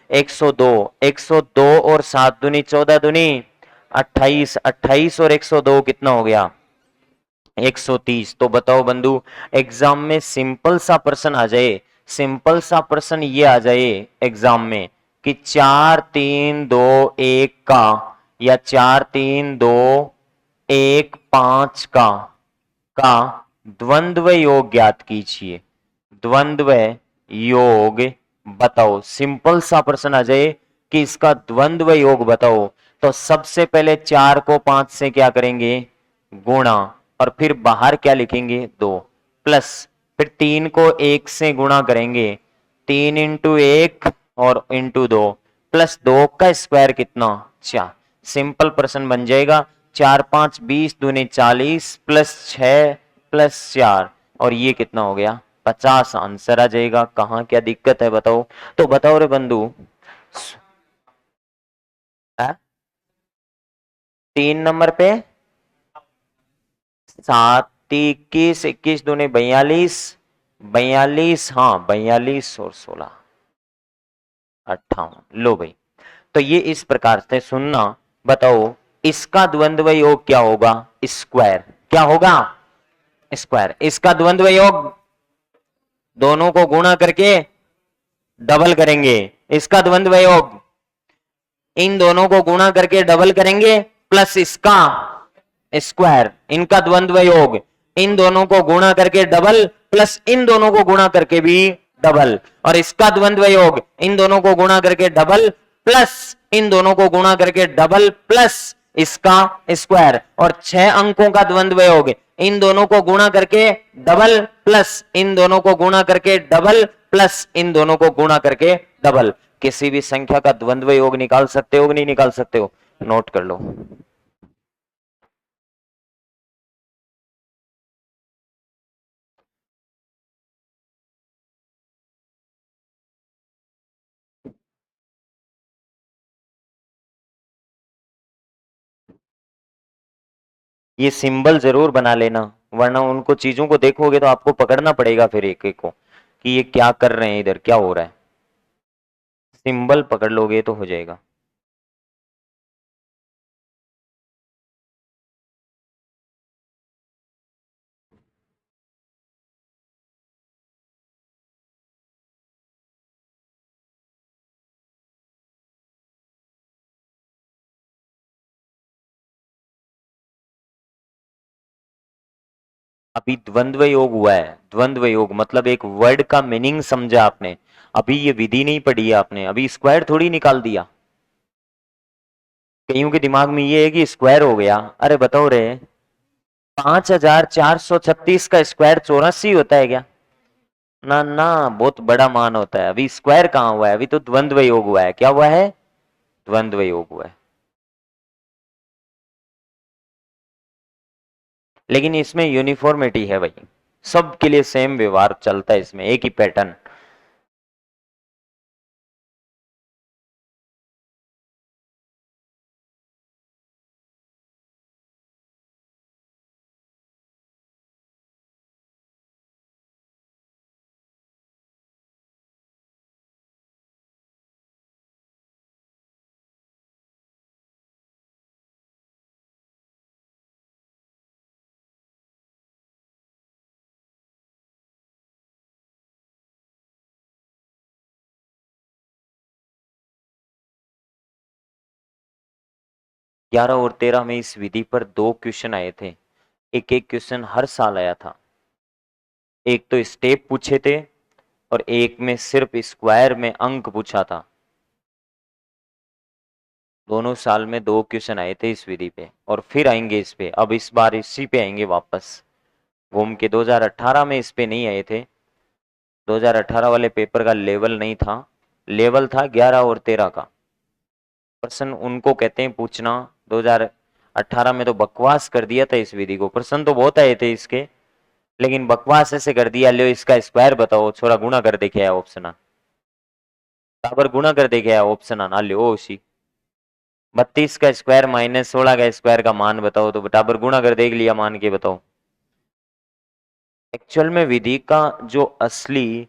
102, 102 और 7 दूनी 14 दूनी 28, 28 और 102 कितना हो गया 130। तो बताओ बंधु, एग्जाम में सिंपल सा प्रश्न आ जाए, सिंपल सा प्रश्न ये आ जाए एग्जाम में कि 4 3 2 1 का, या 4 3 2 1 5 का द्वंद्व योग ज्ञात कीजिए, द्वंद्व योग बताओ। सिंपल सा प्रश्न आ जाए कि इसका द्वंद्व योग बताओ, तो सबसे पहले 4 को 5 से क्या करेंगे, गुणा, और फिर बाहर क्या लिखेंगे 2, प्लस फिर 3 को 1 से गुणा करेंगे, 3 इंटू 1 और इंटू 2, प्लस 2 का स्क्वायर कितना 4, सिंपल प्रश्न बन जाएगा। 4 5 20 दूनी 40, प्लस 6 प्लस 4, और ये कितना हो गया 50, आंसर आ जाएगा। कहां क्या दिक्कत है बताओ, तो बताओ रे बंधु। 3 नंबर पे 7 21, 21 दूनी 42, 42, हाँ 42 और 16 58, लो भाई। तो ये इस प्रकार से सुनना, बताओ इसका द्वंद्व योग क्या होगा, स्क्वायर, क्या होगा स्क्वायर। इसका द्वंद्व योग दोनों को गुणा करके डबल करेंगे, इसका द्वंद्व योग इन दोनों को गुणा करके डबल करेंगे, प्लस इसका स्क्वायर, इनका द्वंद्व योग इन दोनों को गुणा करके डबल, प्लस इन दोनों को गुणा करके भी डबल, और इसका द्वंद्व योग इन दोनों को गुणा करके डबल, प्लस इन दोनों को गुणा करके डबल, प्लस इसका स्क्वायर, और 6 अंकों का द्वंद्व योग इन दोनों को गुणा करके डबल, प्लस इन दोनों को गुणा करके डबल, प्लस इन दोनों को गुणा करके डबल। किसी भी संख्या का द्वंद्व योग निकाल सकते हो कि नहीं निकाल सकते हो, नोट कर लो। ये सिंबल जरूर बना लेना, वरना उनको चीजों को देखोगे तो आपको पकड़ना पड़ेगा फिर एक एक को कि ये क्या कर रहे हैं, इधर क्या हो रहा है। सिंबल पकड़ लोगे तो हो जाएगा। अभी द्वंद्व योग हुआ है, द्वंद्व योग मतलब एक वर्ड का मीनिंग समझा आपने। अभी ये विधि नहीं पढ़ी है आपने, अभी स्क्वायर थोड़ी निकाल दिया। कईयों के दिमाग में ये है कि स्क्वायर हो गया, अरे बताओ रे, 5436 का स्क्वायर 84 होता है क्या? ना ना, बहुत बड़ा मान होता है। अभी स्क्वायर कहाँ हुआ है, अभी तो द्वंद्व योग हुआ है। क्या हुआ है? द्वंद्व योग हुआ है। लेकिन इसमें यूनिफॉर्मिटी है भाई, सबके लिए सेम व्यवहार चलता है इसमें, एक ही पैटर्न। 11 और 13 में इस विधि पर 2 क्वेश्चन आए थे। एक एक क्वेश्चन हर साल आया था। एक तो स्टेप पूछे थे और एक में सिर्फ स्क्वायर में अंक पूछा था। दोनों साल में 2 क्वेश्चन आए थे इस विधि पे, और फिर आएंगे इस पे। अब इस बार इसी पे आएंगे वापस घूम के। 2018 में इस पे नहीं आए थे, 2018 वाले पेपर का लेवल नहीं था, लेवल था 11 और 13 का। प्रश्न उनको कहते हैं पूछना। 2018 में तो बकवास कर दिया था इस विधि को, प्रश्न तो बहुत आए थे इसके, लेकिन बकवास ऐसे कर दिया, लो इसका स्क्वायर बताओ, छोरा गुणा कर देखे है ऑप्शन आ, बराबर गुणा कर देखे है ऑप्शन आ ना लो उसी। 32 का स्क्वायर माइनस 16 का स्क्वायर का मान बताओ, तो बराबर गुणा कर देख लिया मान के बताओ। एक्चुअल में विधि का जो असली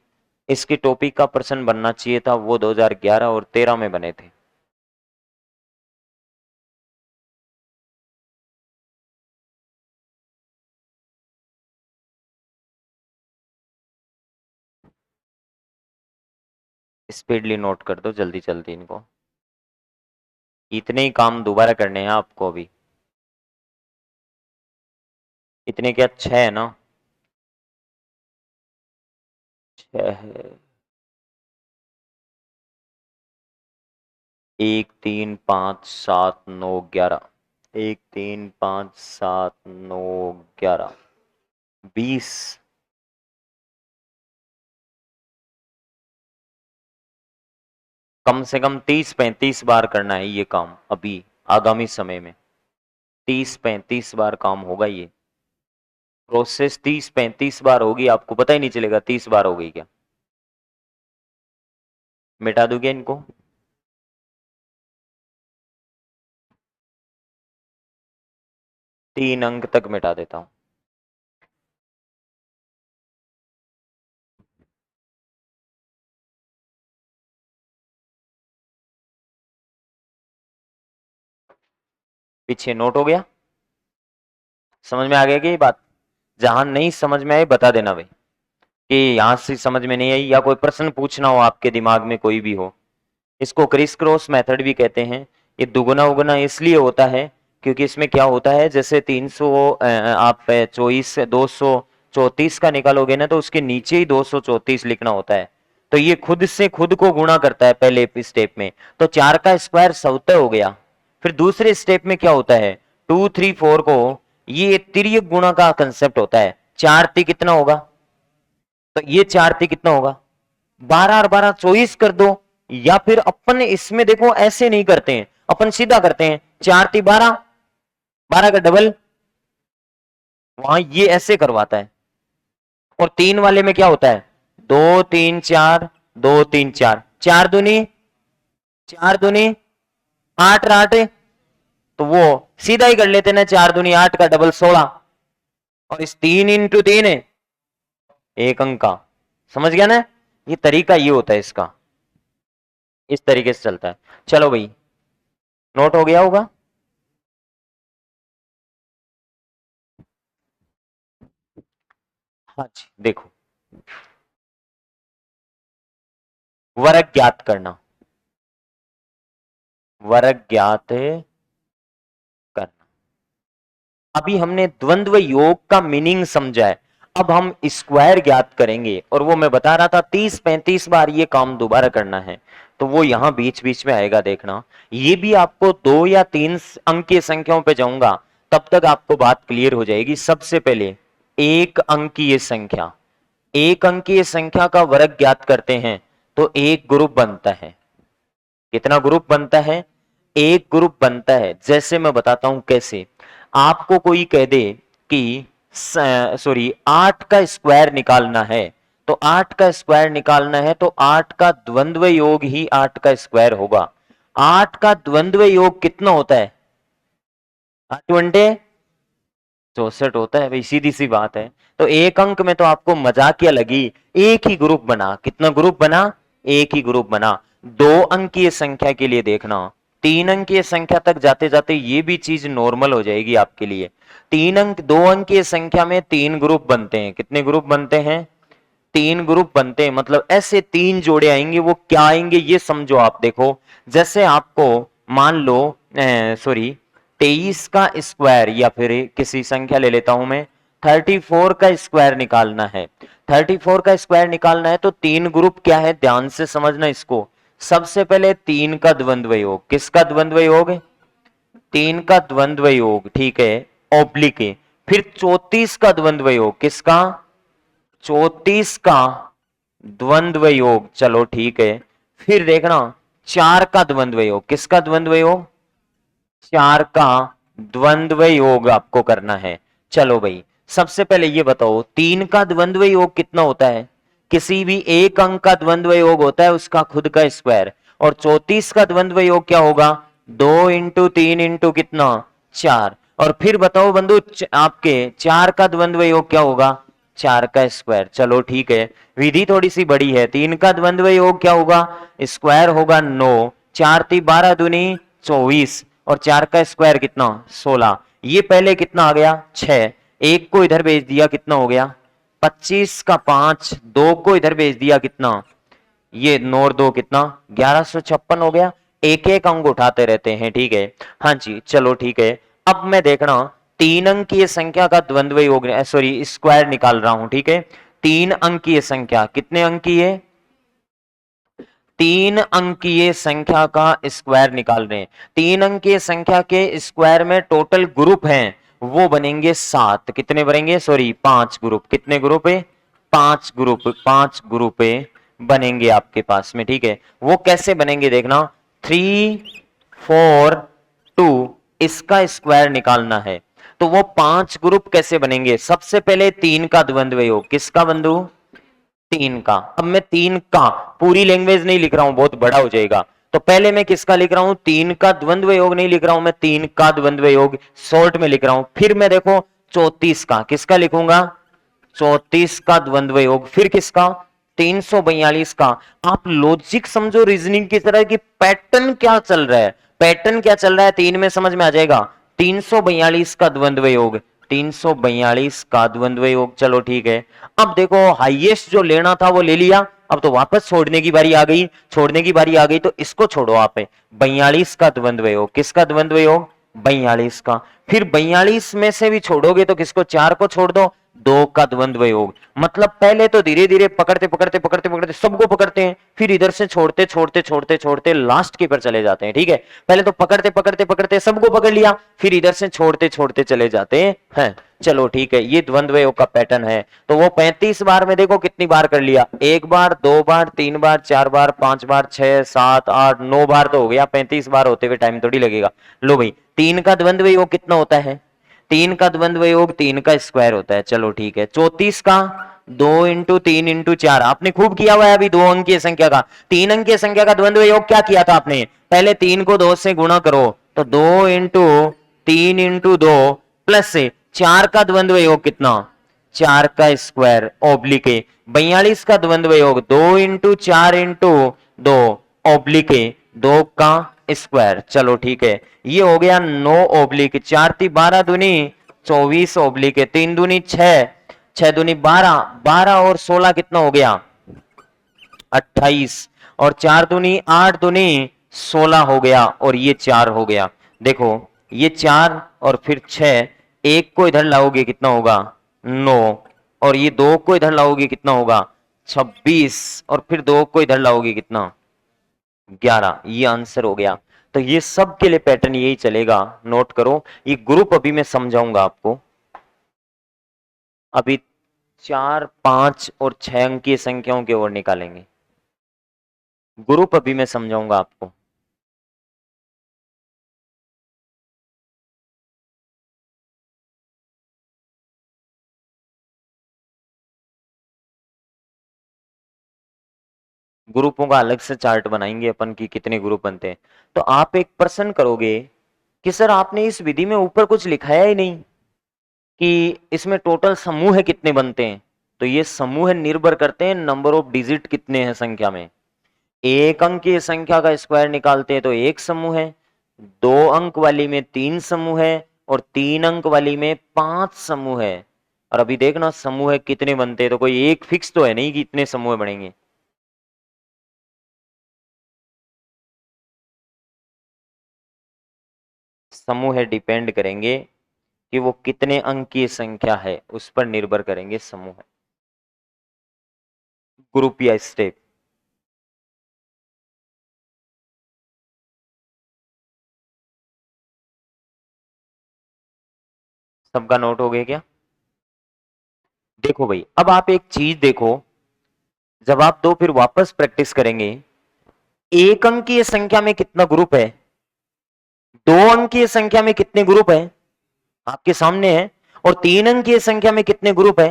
इसके टॉपिक का प्रश्न बनना चाहिए था वो 2011 और 13 में बने थे। स्पीडली नोट कर दो जल्दी जल्दी इनको, इतने ही काम दोबारा करने हैं आपको अभी। इतने क्या, 6 है ना? 6 है। 1 3 5 7 9 11, 1 3 5 7 9 11, 20। कम से कम 30-35 बार करना है ये काम अभी आगामी समय में। 30-35 बार काम होगा ये, प्रोसेस 30-35 बार होगी, आपको पता ही नहीं चलेगा 30 बार हो गई क्या। मिटा दोगे इनको? 3 अंक तक मिटा देता हूं। पीछे नोट हो गया? समझ में आ गया कि ये बात? जहां नहीं समझ में आई बता देना भाई, कि यहां से समझ में नहीं आई, या कोई प्रश्न पूछना हो आपके दिमाग में कोई भी हो। इसको क्रिस क्रॉस मेथड भी कहते हैं। ये दुगुना उगुना इसलिए होता है क्योंकि इसमें क्या होता है, जैसे 300 आप 234 का निकालोगे ना, तो उसके नीचे ही 234 लिखना होता है। तो ये खुद से खुद को गुणा करता है पहले स्टेप में, तो 4 का स्क्वायर 70 हो गया। फिर दूसरे स्टेप में क्या होता है, 2 3 4 को ये तिर्यक गुणा का कंसेप्ट होता है। 4 कितना होगा, तो ये 4 कितना होगा, 12 और 12 24 कर दो। या फिर अपन इसमें देखो ऐसे नहीं करते हैं, अपन सीधा करते हैं, 4 3 12, 12 का डबल, वहां ये ऐसे करवाता है। और 3 वाले में क्या होता है, 2 3 4, 2 3 4, 4 दूनी 8 8, तो वो सीधा ही कर लेते ना, 4 दूनी 8 का डबल 16, और इस 3 इंटू 3 है 1 अंक का। समझ गया ना, ये तरीका ये होता है इसका, इस तरीके से चलता है। चलो भाई, नोट हो गया होगा। हाँ जी, देखो, वर्ग ज्ञात करना, वर्ग ज्ञात करना। अभी हमने द्वंद्व योग का मीनिंग समझा है, अब हम स्क्वायर ज्ञात करेंगे, और वो मैं बता रहा था 30-35 बार ये काम दोबारा करना है, तो वो यहां बीच बीच में आएगा, देखना। ये भी आपको 2 या 3 अंक की संख्याओं पे जाऊंगा, तब तक आपको बात क्लियर हो जाएगी। सबसे पहले एक अंकीय संख्या, एक अंकीय संख्या का वर्ग ज्ञात करते हैं तो एक ग्रुप बनता है। कितना ग्रुप बनता है? एक ग्रुप बनता है। जैसे मैं बताता हूं कैसे। आपको कोई कह दे कि 8 का स्क्वायर निकालना है, तो 8 का स्क्वायर निकालना है तो 8 का द्वंद्व योग ही 8 का स्क्वायर होगा। 8 का द्वंद्व योग कितना होता है? 8 वनटे 64 होता है भाई, सीधी सी बात है। तो एक अंक में तो आपको मजाकिया लगी, एक ही ग्रुप बना। कितना ग्रुप बना? एक ही ग्रुप बना। 2 अंकीय संख्या के लिए देखना, 3 अंकीय संख्या तक जाते जाते ये भी चीज नॉर्मल हो जाएगी आपके लिए। 2 अंकीय संख्या में 3 ग्रुप बनते हैं। कितने ग्रुप बनते हैं? 3 ग्रुप बनते हैं। मतलब ऐसे 3 जोड़े आएंगे, वो क्या आएंगे ये समझो आप। देखो, जैसे आपको मान लो 23 का स्क्वायर, या फिर किसी संख्या ले लेता हूं मैं, 34 का स्क्वायर निकालना है। 34 का स्क्वायर निकालना है तो 3 ग्रुप क्या है, ध्यान से समझना इसको। सबसे पहले 3 का द्वंद्व योग। किसका द्वंद्व योग? 3 का द्वंद्व योग, ठीक है, ऑब्लिक है। फिर 34 का द्वंद्व योग। किसका? 34 का द्वंद्व योग, चलो ठीक है। फिर देखना 4 का द्वंद्व योग। किसका द्वंद्व योग? 4 का द्वंद्व योग आपको करना है। चलो भाई, सबसे पहले ये बताओ 3 का द्वंद्व योग कितना होता है? किसी भी एक अंक का द्वंद्व योग होता है उसका खुद का स्क्वायर। और 34 का द्वंद्व योग क्या होगा? 2 इंटू 3 इंटू कितना? 4। और फिर बताओ बंधु, आपके 4 का द्वंद्व योग क्या होगा? 4 का स्क्वायर। चलो ठीक है, विधि थोड़ी सी बड़ी है। 3 का द्वंद्व योग क्या होगा? स्क्वायर होगा 9, 4 × 12 दूनी 24, और 4 का स्क्वायर कितना? 16। ये पहले कितना आ गया? 6। एक को इधर भेज दिया, कितना हो गया? 25 का 5। 2 को इधर भेज दिया, कितना? ये 9 और 2 कितना? 1156 हो गया। एक एक अंक उठाते रहते हैं, ठीक है। हाँ जी, चलो ठीक है। अब मैं देखना 3 अंकीय संख्या का द्वंद्व योग, स्क्वायर निकाल रहा हूं, ठीक है। 3 अंकीय संख्या, कितने अंकीय? 3 अंकीय संख्या का स्क्वायर निकाल रहे हैं। 3 अंकीय संख्या के स्क्वायर में टोटल ग्रुप हैं, वो बनेंगे 7। कितने बनेंगे? 5 ग्रुप। कितने ग्रुप है? 5 ग्रुप। 5 ग्रुप बनेंगे आपके पास में, ठीक है। वो कैसे बनेंगे देखना, 3 4 2, इसका स्क्वायर निकालना है। तो वो 5 ग्रुप कैसे बनेंगे? सबसे पहले 3 का द्वंद्व योग। किसका बंधु? 3 का। अब मैं 3 का पूरी लैंग्वेज नहीं लिख रहा हूं, बहुत बड़ा हो जाएगा। तो पहले मैं किसका लिख रहा हूं? 3 का द्वंद्व योग नहीं लिख रहा हूं, मैं 3 का द्वंद्व योग शॉर्ट में लिख रहा हूं। फिर मैं देखो 34 का, किसका लिखूंगा? 34 का द्वंद्व योग। फिर किसका? 342 का। आप लॉजिक समझो, रीजनिंग की तरह कि पैटर्न क्या चल रहा है, पैटर्न क्या चल रहा है 3 में समझ में आ जाएगा। 342 का द्वंद्व योग, 342 का द्वंद्व योग। चलो ठीक है। अब देखो हाईएस्ट जो लेना था वो ले लिया, अब तो वापस छोड़ने की बारी आ गई। छोड़ने की बारी आ गई तो इसको छोड़ो आप। 42 का द्वंद्व योग। किसका द्वंद्व योग? 42 का। फिर 42 में से भी छोड़ोगे तो किसको? 4 को छोड़ दो, 2 का द्वंद्व योग। मतलब पहले तो धीरे धीरे पकड़ते पकड़ते पकड़ते पकड़ते सबको पकड़ते हैं, फिर इधर से छोड़ते छोड़ते छोड़ते छोड़ते लास्ट के पर चले जाते हैं, ठीक है। पहले तो पकड़ते पकड़ते पकड़ते सबको पकड़ लिया, फिर इधर से छोड़ते छोड़ते चले जाते हैं। चलो ठीक है, ये द्वंद्व योग का पैटर्न है। तो वो 35 बार में देखो कितनी बार कर लिया, 1 बार 2 बार 3 बार 4 बार 5 बार 6 7 8 9 बार तो हो गया। 35 बार होते हुए टाइम थोड़ी लगेगा। लो भाई, 3 का द्वंद्व योग कितना होता है? 3 का द्वंद्व योग 3 का स्क्वायर होता है। चलो ठीक है। 34 का 2 इंटू 3 इंटू 4, आपने खूब किया हुआ है अभी 2 अंकीय संख्या का। 3 अंकीय संख्या का द्वंद्व योग क्या किया था आपने? पहले 3 को 2 से गुणा करो, तो 2 इंटू 3 इंटू 2 प्लस से 4 का द्वंद्व योग कितना, 4 का स्क्वायर ओब्लिक 42 का द्वंद्व योग 2 इंटू 4 इंटू 2 ओब्लिक 2 का स्क्वायर। चलो ठीक है, ये हो गया 9 ओब्लिक 4 × 12 दूनी 24 ओब्लिक 3 दूनी 6 6 दूनी 12 12 और 16 कितना हो गया 28 और 4 दूनी 8 दूनी 16 हो गया और ये 4 हो गया। देखो ये 4 और फिर 6, एक को इधर लाओगे कितना होगा 9 और ये 2 को इधर लाओगे कितना होगा 26 और फिर 2 को इधर लाओगे कितना 11। ये आंसर हो गया। तो ये सब के लिए पैटर्न यही चलेगा, नोट करो। ये ग्रुप अभी मैं समझाऊंगा आपको। अभी 4 5 और 6 अंकीय संख्याओं की ओर निकालेंगे, ग्रुप अभी मैं समझाऊंगा आपको। ग्रुपों का अलग से चार्ट बनाएंगे अपन की कितने ग्रुप बनते हैं। तो आप एक प्रश्न करोगे कि सर आपने इस विधि में ऊपर कुछ लिखाया ही नहीं कि इसमें टोटल समूह कितने बनते हैं। तो ये समूह निर्भर करते हैं नंबर ऑफ डिजिट कितने हैं संख्या में। एक अंक की संख्या का स्क्वायर निकालते हैं तो एक समूह है, 2 अंक वाली में 3 समूह है और 3 अंक वाली में 5 समूह है। और अभी देखना समूह कितने बनते हैं, तो कोई एक फिक्स तो है नहीं कि इतने समूह बनेंगे। समूह डिपेंड करेंगे कि वो कितने अंक की संख्या है, उस पर निर्भर करेंगे समूह। ग्रुप या स्टेप, सबका नोट हो गया क्या। देखो भाई अब आप एक चीज देखो, जब आप दो फिर वापस प्रैक्टिस करेंगे, एक अंकीय संख्या में कितना ग्रुप है, 2 अंकीय संख्या में कितने ग्रुप है आपके सामने है, और 3 अंकीय संख्या में कितने ग्रुप है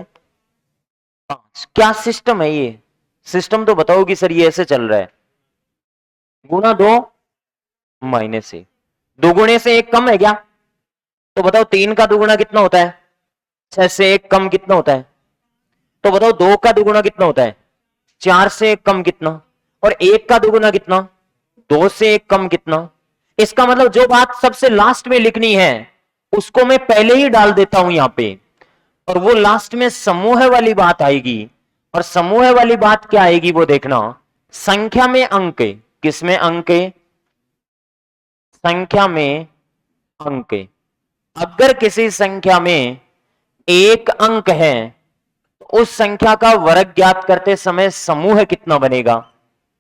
5। क्या सिस्टम है ये, सिस्टम तो बताओ कि सर ये ऐसे चल रहा है, गुणा 2 माइनस 1, 2 गुणे से 1 कम है क्या। तो बताओ 3 का दुगुना कितना होता है, 6 से 1 कम कितना होता है। तो बताओ 2 का दुगुना कितना होता है, 4 से 1 कम कितना, और 1 का दुगुना कितना, 2 से 1 कम कितना। इसका मतलब जो बात सबसे लास्ट में लिखनी है उसको मैं पहले ही डाल देता हूं यहां पे, और वो लास्ट में समूह वाली बात आएगी। और समूह वाली बात क्या आएगी वो देखना, संख्या में अंक, किसमें अंक, संख्या में अंक। अगर किसी संख्या में एक अंक है तो उस संख्या का वर्ग ज्ञात करते समय समूह कितना बनेगा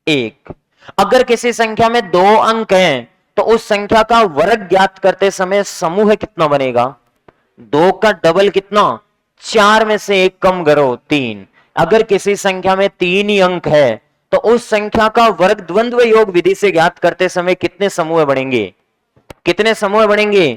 1। अगर किसी संख्या में 2 अंक हैं तो उस संख्या का वर्ग ज्ञात करते समय समूह कितना बनेगा 2 का डबल कितना, 4 में से 1 कम करो 3। अगर किसी संख्या में 3 ही अंक है तो उस संख्या का वर्ग द्वंद्व योग विधि से ज्ञात करते समय कितने समूह बनेंगे, कितने समूह बनेंगे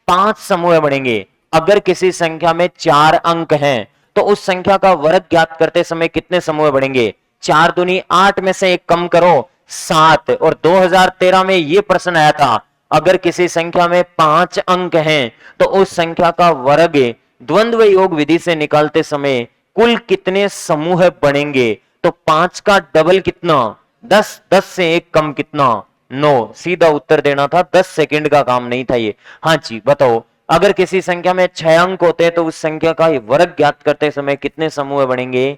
5 समूह बनेंगे। अगर किसी संख्या में 4 अंक हैं तो उस संख्या का वर्ग ज्ञात करते समय कितने समूह बनेंगे, 4 दूनी 8 में से 1 कम करो 7। और 2013 में यह प्रश्न आया था, अगर किसी संख्या में 5 अंक हैं तो उस संख्या का वर्ग द्वंद्व योग विधि से निकालते समय कुल कितने समूह बनेंगे। तो 5 का डबल कितना 10, 10 से 1 कम कितना 9। सीधा उत्तर देना था, 10 सेकंड का काम नहीं था ये। हाँ जी बताओ, अगर किसी संख्या में 6 अंक होते हैं तो उस संख्या का वर्ग ज्ञात करते समय कितने समूह बनेंगे,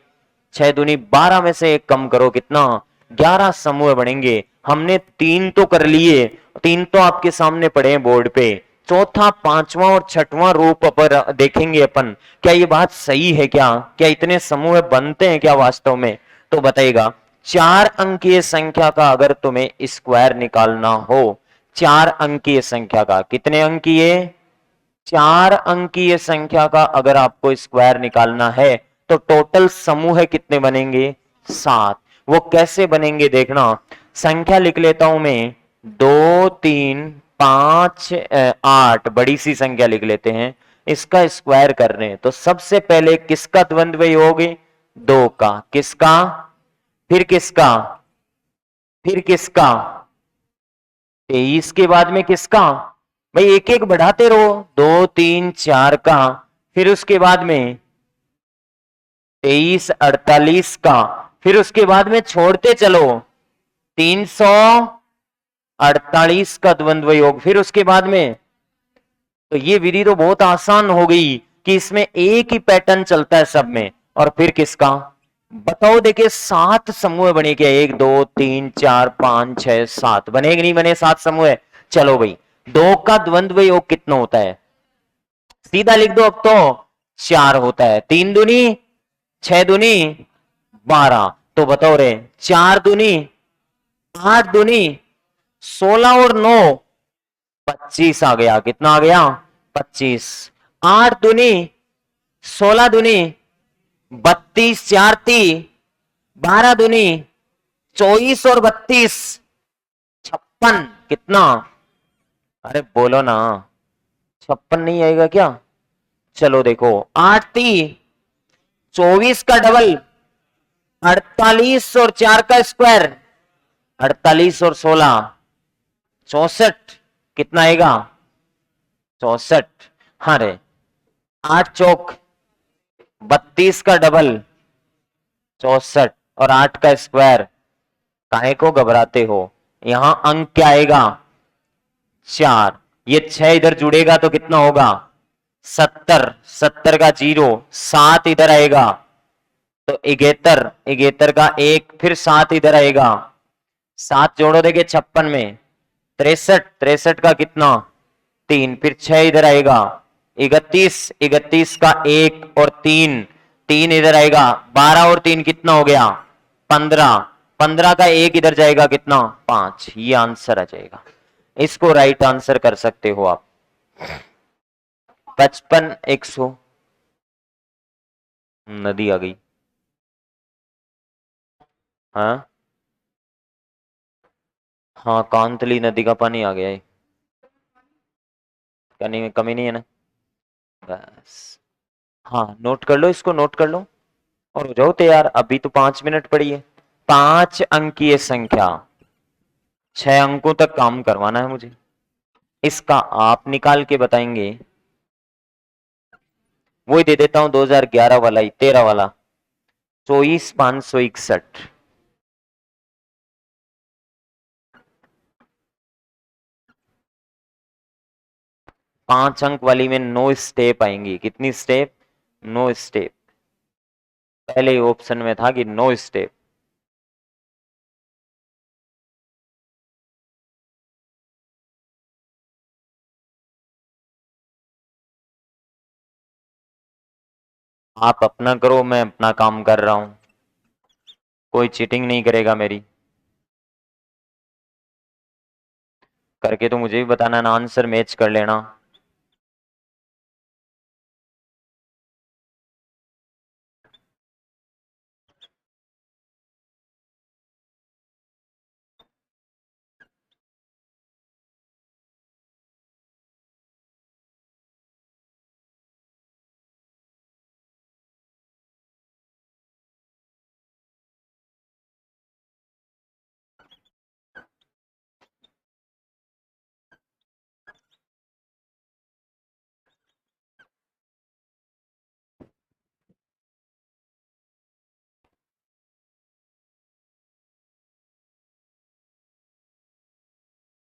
6 दूनी 12 में से 1 कम करो कितना 11 समूह बनेंगे। हमने 3 तो कर लिए, 3 तो आपके सामने पड़े हैं बोर्ड पे, चौथा 5वां और 6वां रूप पर देखेंगे अपन, क्या ये बात सही है, क्या इतने समूह बनते हैं क्या वास्तव में। तो बताइएगा 4 अंकीय संख्या का अगर तुम्हें स्क्वायर निकालना हो, 4 अंकीय संख्या का, कितने अंकीय, 4 अंकीय संख्या का अगर आपको स्क्वायर निकालना है तो टोटल समूह कितने बनेंगे 7। वो कैसे बनेंगे देखना, संख्या लिख लेता हूं मैं 2 3 5 8, बड़ी सी संख्या लिख लेते हैं, इसका स्क्वायर कर रहे हैं। तो सबसे पहले किसका द्वंद्व योग, 2 का, किसका, फिर किसका, फिर किसका, 23 के बाद में किसका भाई एक एक बढ़ाते रहो, 2 3 4 का, फिर उसके बाद में 23 48 का, फिर उसके बाद में छोड़ते चलो 348 का द्वंद्व योग, फिर उसके बाद में, तो ये विधि तो बहुत आसान हो गई कि इसमें एक ही पैटर्न चलता है सब में। और फिर किसका बताओ, देखिए 7 समूह बने क्या, 1 2 3 4 5 6 7 बने कि नहीं बने, 7 समूह है। चलो भाई, 2 का द्वंद्व योग कितना होता है, सीधा लिख दो अब तो, 4 होता है। 3 दूनी 6 दूनी 12, तो बताओ रे, 4 दूनी 8 दूनी 16 और 9 25 आ गया, कितना आ गया 25। 8 दूनी 16 दूनी 32, 4 × 3 12 दूनी 24 और 32 56, कितना, अरे बोलो ना, 56 नहीं आएगा क्या। चलो देखो, 8 × 3 = 24 का डबल, 48 और 4 का स्क्वायर, 48 और 16 64, कितना आएगा 64। हाँ रे, 8 चौक 32 का डबल 64 और 8 का स्क्वायर, काहे को घबराते हो, यहां अंक क्या आएगा 4, ये 6 इधर जुड़ेगा तो कितना होगा 70, 70 का 0, 7 इधर आएगा तो 71, 71 का 1, फिर 7 इधर आएगा, 7 जोड़ो देखिए 56 में, 63, 63 का कितना 3, फिर 6 इधर आएगा, 31, 31 का 1 और 3, 3 इधर आएगा, 12 और 3 कितना हो गया 15, 15 का 1 इधर जाएगा कितना 5, ये आंसर आ जाएगा। इसको राइट आंसर कर सकते हो आप। 55 100, नदी आ गई। हाँ हाँ, कांतली नदी का पानी आ गया है, कहीं कमी नहीं है ना, बस। हाँ नोट कर लो, इसको नोट कर लो और हो जाओ तैयार, अभी तो 5 मिनट पड़ी है। 5 अंकीय संख्या, 6 अंकों तक काम करवाना है मुझे, इसका आप निकाल के बताएंगे। वही दे देता हूं 2011 वाला ही, 13 वाला, 24 561। 5 अंक वाली में 9 स्टेप आएंगी, कितनी स्टेप 9 स्टेप, पहले ऑप्शन में था कि 9 स्टेप। आप अपना करो, मैं अपना काम कर रहा हूं, कोई चीटिंग नहीं करेगा मेरी, करके तो मुझे भी बताना ना, आंसर मैच कर लेना।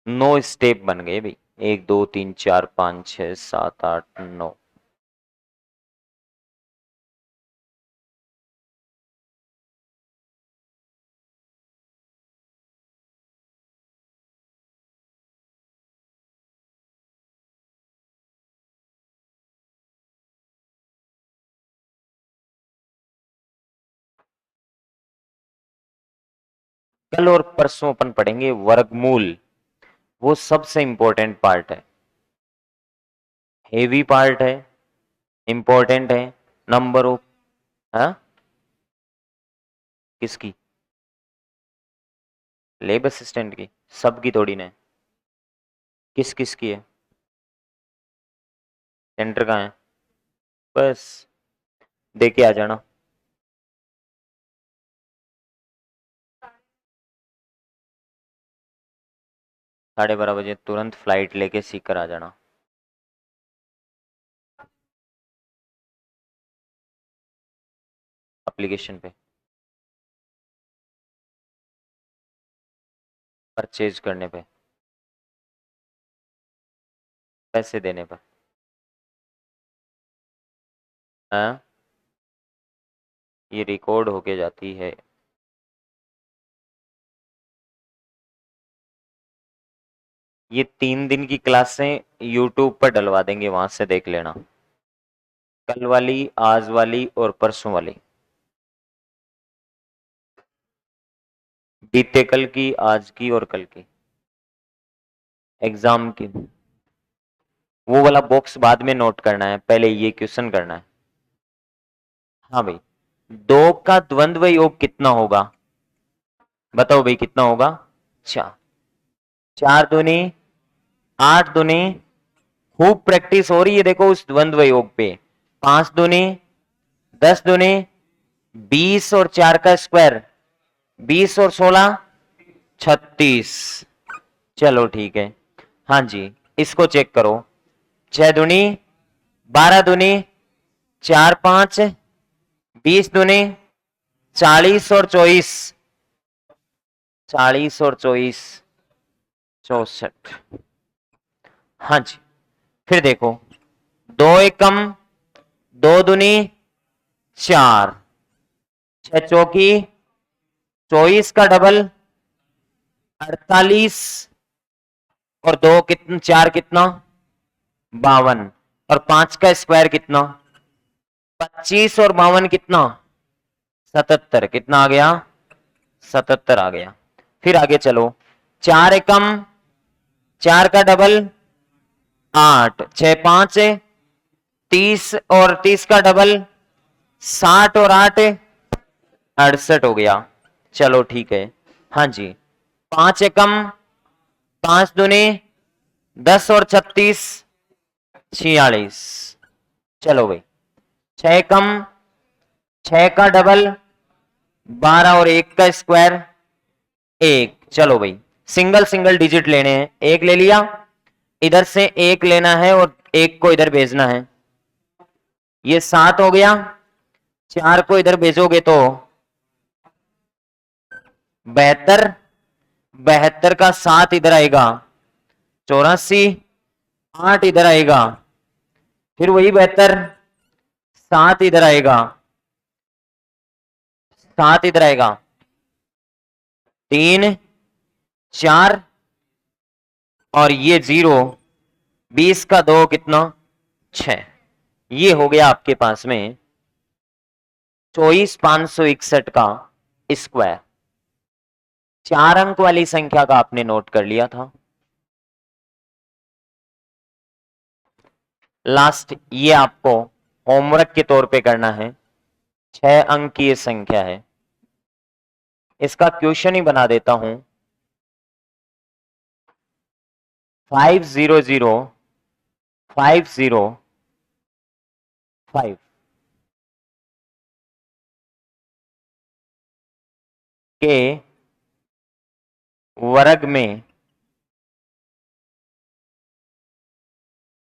नो स्टेप बन गए भाई, 1 2 3 4 5 6 7 8 9। कल और परसों अपन पढ़ेंगे वर्गमूल, वो सबसे इंपॉर्टेंट पार्ट है, हेवी पार्ट है, इंपॉर्टेंट है। नंबर ऑफ, हाँ किसकी, लेब असिस्टेंट की, सबकी थोड़ी ना है, किस किस की है, सेंटर का है, बस देके आ जाना। 12:30 बजे तुरंत फ्लाइट लेके सीकर आ जाना। एप्लीकेशन पे परचेज करने पे, पैसे देने पर। हाँ, ये रिकॉर्ड होके जाती है। ये 3 दिन की क्लासें यूट्यूब पर डलवा देंगे, वहां से देख लेना। कल वाली, आज वाली और परसों वाली। बीते कल की, आज की और कल की एग्जाम की। वो वाला बॉक्स बाद में नोट करना है, पहले ये क्वेश्चन करना है। हाँ भाई, 2 का द्वंद्व योग कितना होगा? बताओ भाई कितना होगा? 4। 4 दूनी 8 दूनी, खूब प्रैक्टिस हो रही है देखो उस द्वंद्व योग पे। 5 दूनी 10 दूनी 20 और 4 का स्क्वायर 20 और 16 36। चलो ठीक है। हाँ जी, इसको चेक करो। 6 दूनी 12 दूनी 4 5 20 दूनी 40 और 24, 40 और 24 64। हाँ जी, फिर देखो 2 एकम 2 दूनी 4, 6 चौकी 24 का डबल 48 और 2 कितना 4 कितना 52 और 5 का स्क्वायर कितना 25 और 52 कितना 77। कितना आ गया? 77 आ गया। फिर आगे चलो, 4 एकम 4 का डबल 8, 6 5 30 और 30 का डबल 60 और 8 68 हो गया। चलो ठीक है। हाँ जी, 5 एकम 5 दूनी 10 और 36 46। चलो भाई, 6 एकम 6 का डबल 12 और 1 का स्क्वायर 1। चलो भाई, सिंगल सिंगल डिजिट लेने हैं। 1 ले लिया, इधर से 1 लेना है और 1 को इधर भेजना है। ये 7 हो गया, 4 को इधर भेजोगे तो 72, 72 का 7 इधर आएगा 84, 8 इधर आएगा, फिर वही 72, 7 इधर आएगा, 7 इधर आएगा, 3 4 और ये 0, 20 का 2 कितना 6। ये हो गया आपके पास में 24,561 का स्क्वायर। 4 अंक वाली संख्या का आपने नोट कर लिया था। लास्ट ये आपको होमवर्क के तौर पे करना है। 6 अंक की ये संख्या है, इसका क्वेश्चन ही बना देता हूं। 500505 के वर्ग में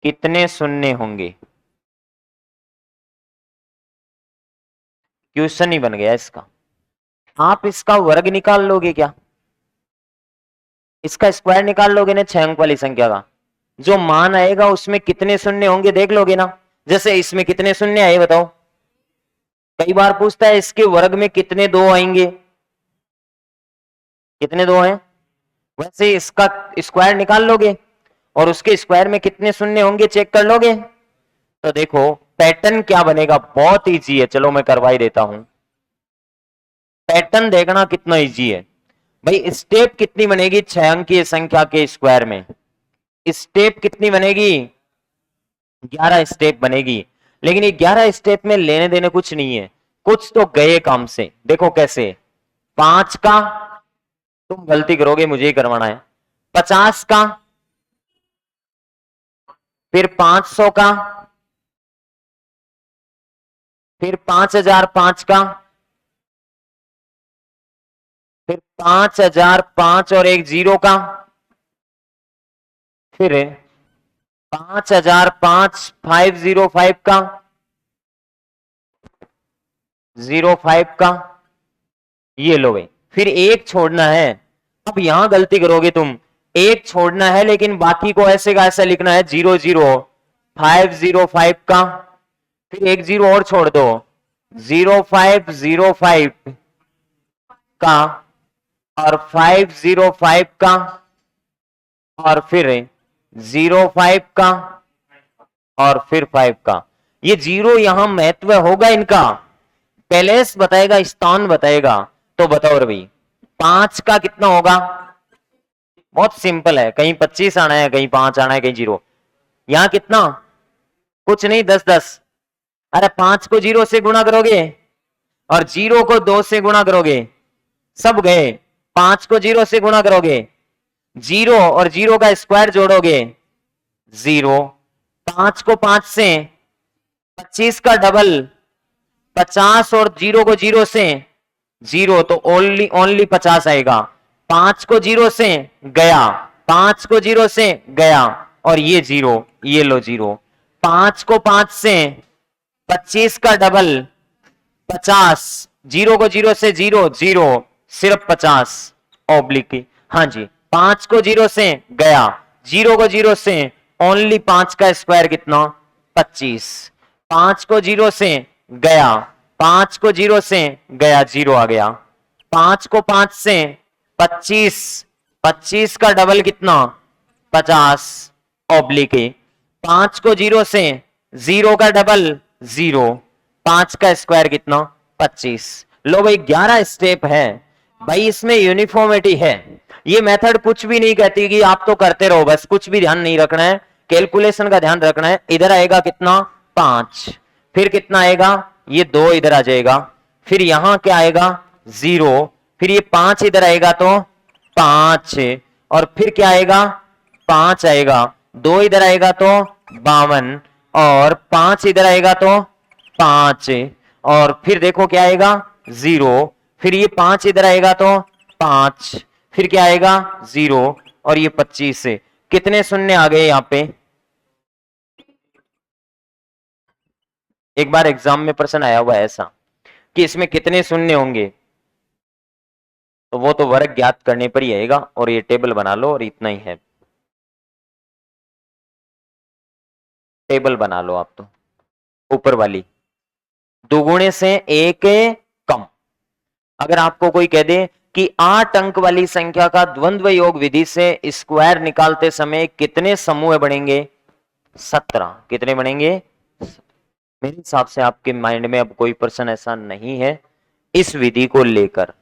कितने शून्य होंगे? क्वेश्चन ही बन गया इसका। आप इसका वर्ग निकाल लोगे क्या? इसका स्क्वायर निकाल लोगे ना 6 अंक वाली संख्या का? जो मान आएगा उसमें कितने शून्य होंगे देख लोगे ना। जैसे इसमें कितने शून्य आए बताओ? कई बार पूछता है इसके वर्ग में कितने 2 आएंगे, कितने 2 हैं। वैसे इसका स्क्वायर निकाल लोगे और उसके स्क्वायर में कितने शून्य होंगे चेक कर लोगे। तो देखो पैटर्न क्या बनेगा, बहुत इजी है। चलो मैं करवा ही देता हूं। पैटर्न देखना कितना इजी है भाई। स्टेप कितनी बनेगी 6 अंकीय संख्या के स्क्वायर में? स्टेप कितनी बनेगी? 11 स्टेप बनेगी। लेकिन ये 11 स्टेप में लेने देने कुछ नहीं है, कुछ तो गए काम से। देखो कैसे, 5 का, तुम गलती करोगे मुझे ही करवाना है, 50 का, फिर 500 का, फिर 5005 का, फिर 5005 और एक 0 का, फिर 5,505 का 05 का, ये लो भाई। फिर एक छोड़ना है। अब यहां गलती करोगे तुम, एक छोड़ना है लेकिन बाकी को ऐसे का ऐसा लिखना है 00505 का, फिर एक जीरो और छोड़ दो 0505 का, और 505 का, और फिर 05 का, और फिर 5 का। ये जीरो यहां महत्व होगा इनका, पैलेस बताएगा, स्थान बताएगा। तो बताओ रवि 5 का कितना होगा? बहुत सिंपल है, कहीं 25 आना है, कहीं 5 आना है, कहीं 0। यहां कितना? कुछ नहीं, 10 10। अरे 5 को 0 से गुणा करोगे और 0 को 2 से गुणा करोगे, सब गए। 5 को 0 से गुणा करोगे, 0 और 0 का स्क्वायर जोड़ोगे 0। 5 को 5 से, 25 का डबल 50, और 0 को 0 से 0, तो ओनली 50 आएगा। 5 को 0 से गया, 5 को 0 से गया, और ये 0, ये लो 0। 5 को 5 से 25 का डबल 50, 0 को 0 से 0 0, सिर्फ 50 ऑब्लिक। हाँ जी, 5 को 0 से गया, 0 को 0 से ओनली 5 का स्क्वायर कितना? 25। 5 को 0 से गया, 5 को 0 से गया, 0 आ गया। 5 को 5 से 25, 25 का डबल कितना? 50 ऑब्लिक। 5 को 0 से 0 का डबल 0, 5 का स्क्वायर कितना? 25। लो भाई 11 स्टेप है भाई, इसमें यूनिफॉर्मिटी है। ये मेथड कुछ भी नहीं कहती कि आप तो करते रहो बस, कुछ भी ध्यान नहीं रखना है, कैलकुलेशन का ध्यान रखना है। इधर आएगा कितना? 5, फिर कितना आएगा? ये 2 इधर आ जाएगा, फिर यहां क्या आएगा? 0, फिर ये 5 इधर आएगा तो 5, और फिर क्या आएगा? 5 आएगा, 2 इधर आएगा तो 52, और 5 इधर आएगा तो 5, और फिर देखो क्या आएगा? 0, फिर ये 5 इधर आएगा तो 5, फिर क्या आएगा? 0, और ये 25। कितने शून्य आ गए यहां पे? एक बार एग्जाम में प्रश्न आया हुआ है ऐसा कि इसमें कितने शून्य होंगे, तो वो तो वर्ग ज्ञात करने पर ही आएगा। और ये टेबल बना लो, और इतना ही है, टेबल बना लो आप तो ऊपर वाली। दुगुणे से 1 कम। अगर आपको कोई कह दे कि 8 अंक वाली संख्या का द्वंद्व योग विधि से स्क्वायर निकालते समय कितने समूह बनेंगे? 17। कितने बनेंगे? मेरे हिसाब से आपके माइंड में अब कोई प्रश्न ऐसा नहीं है इस विधि को लेकर।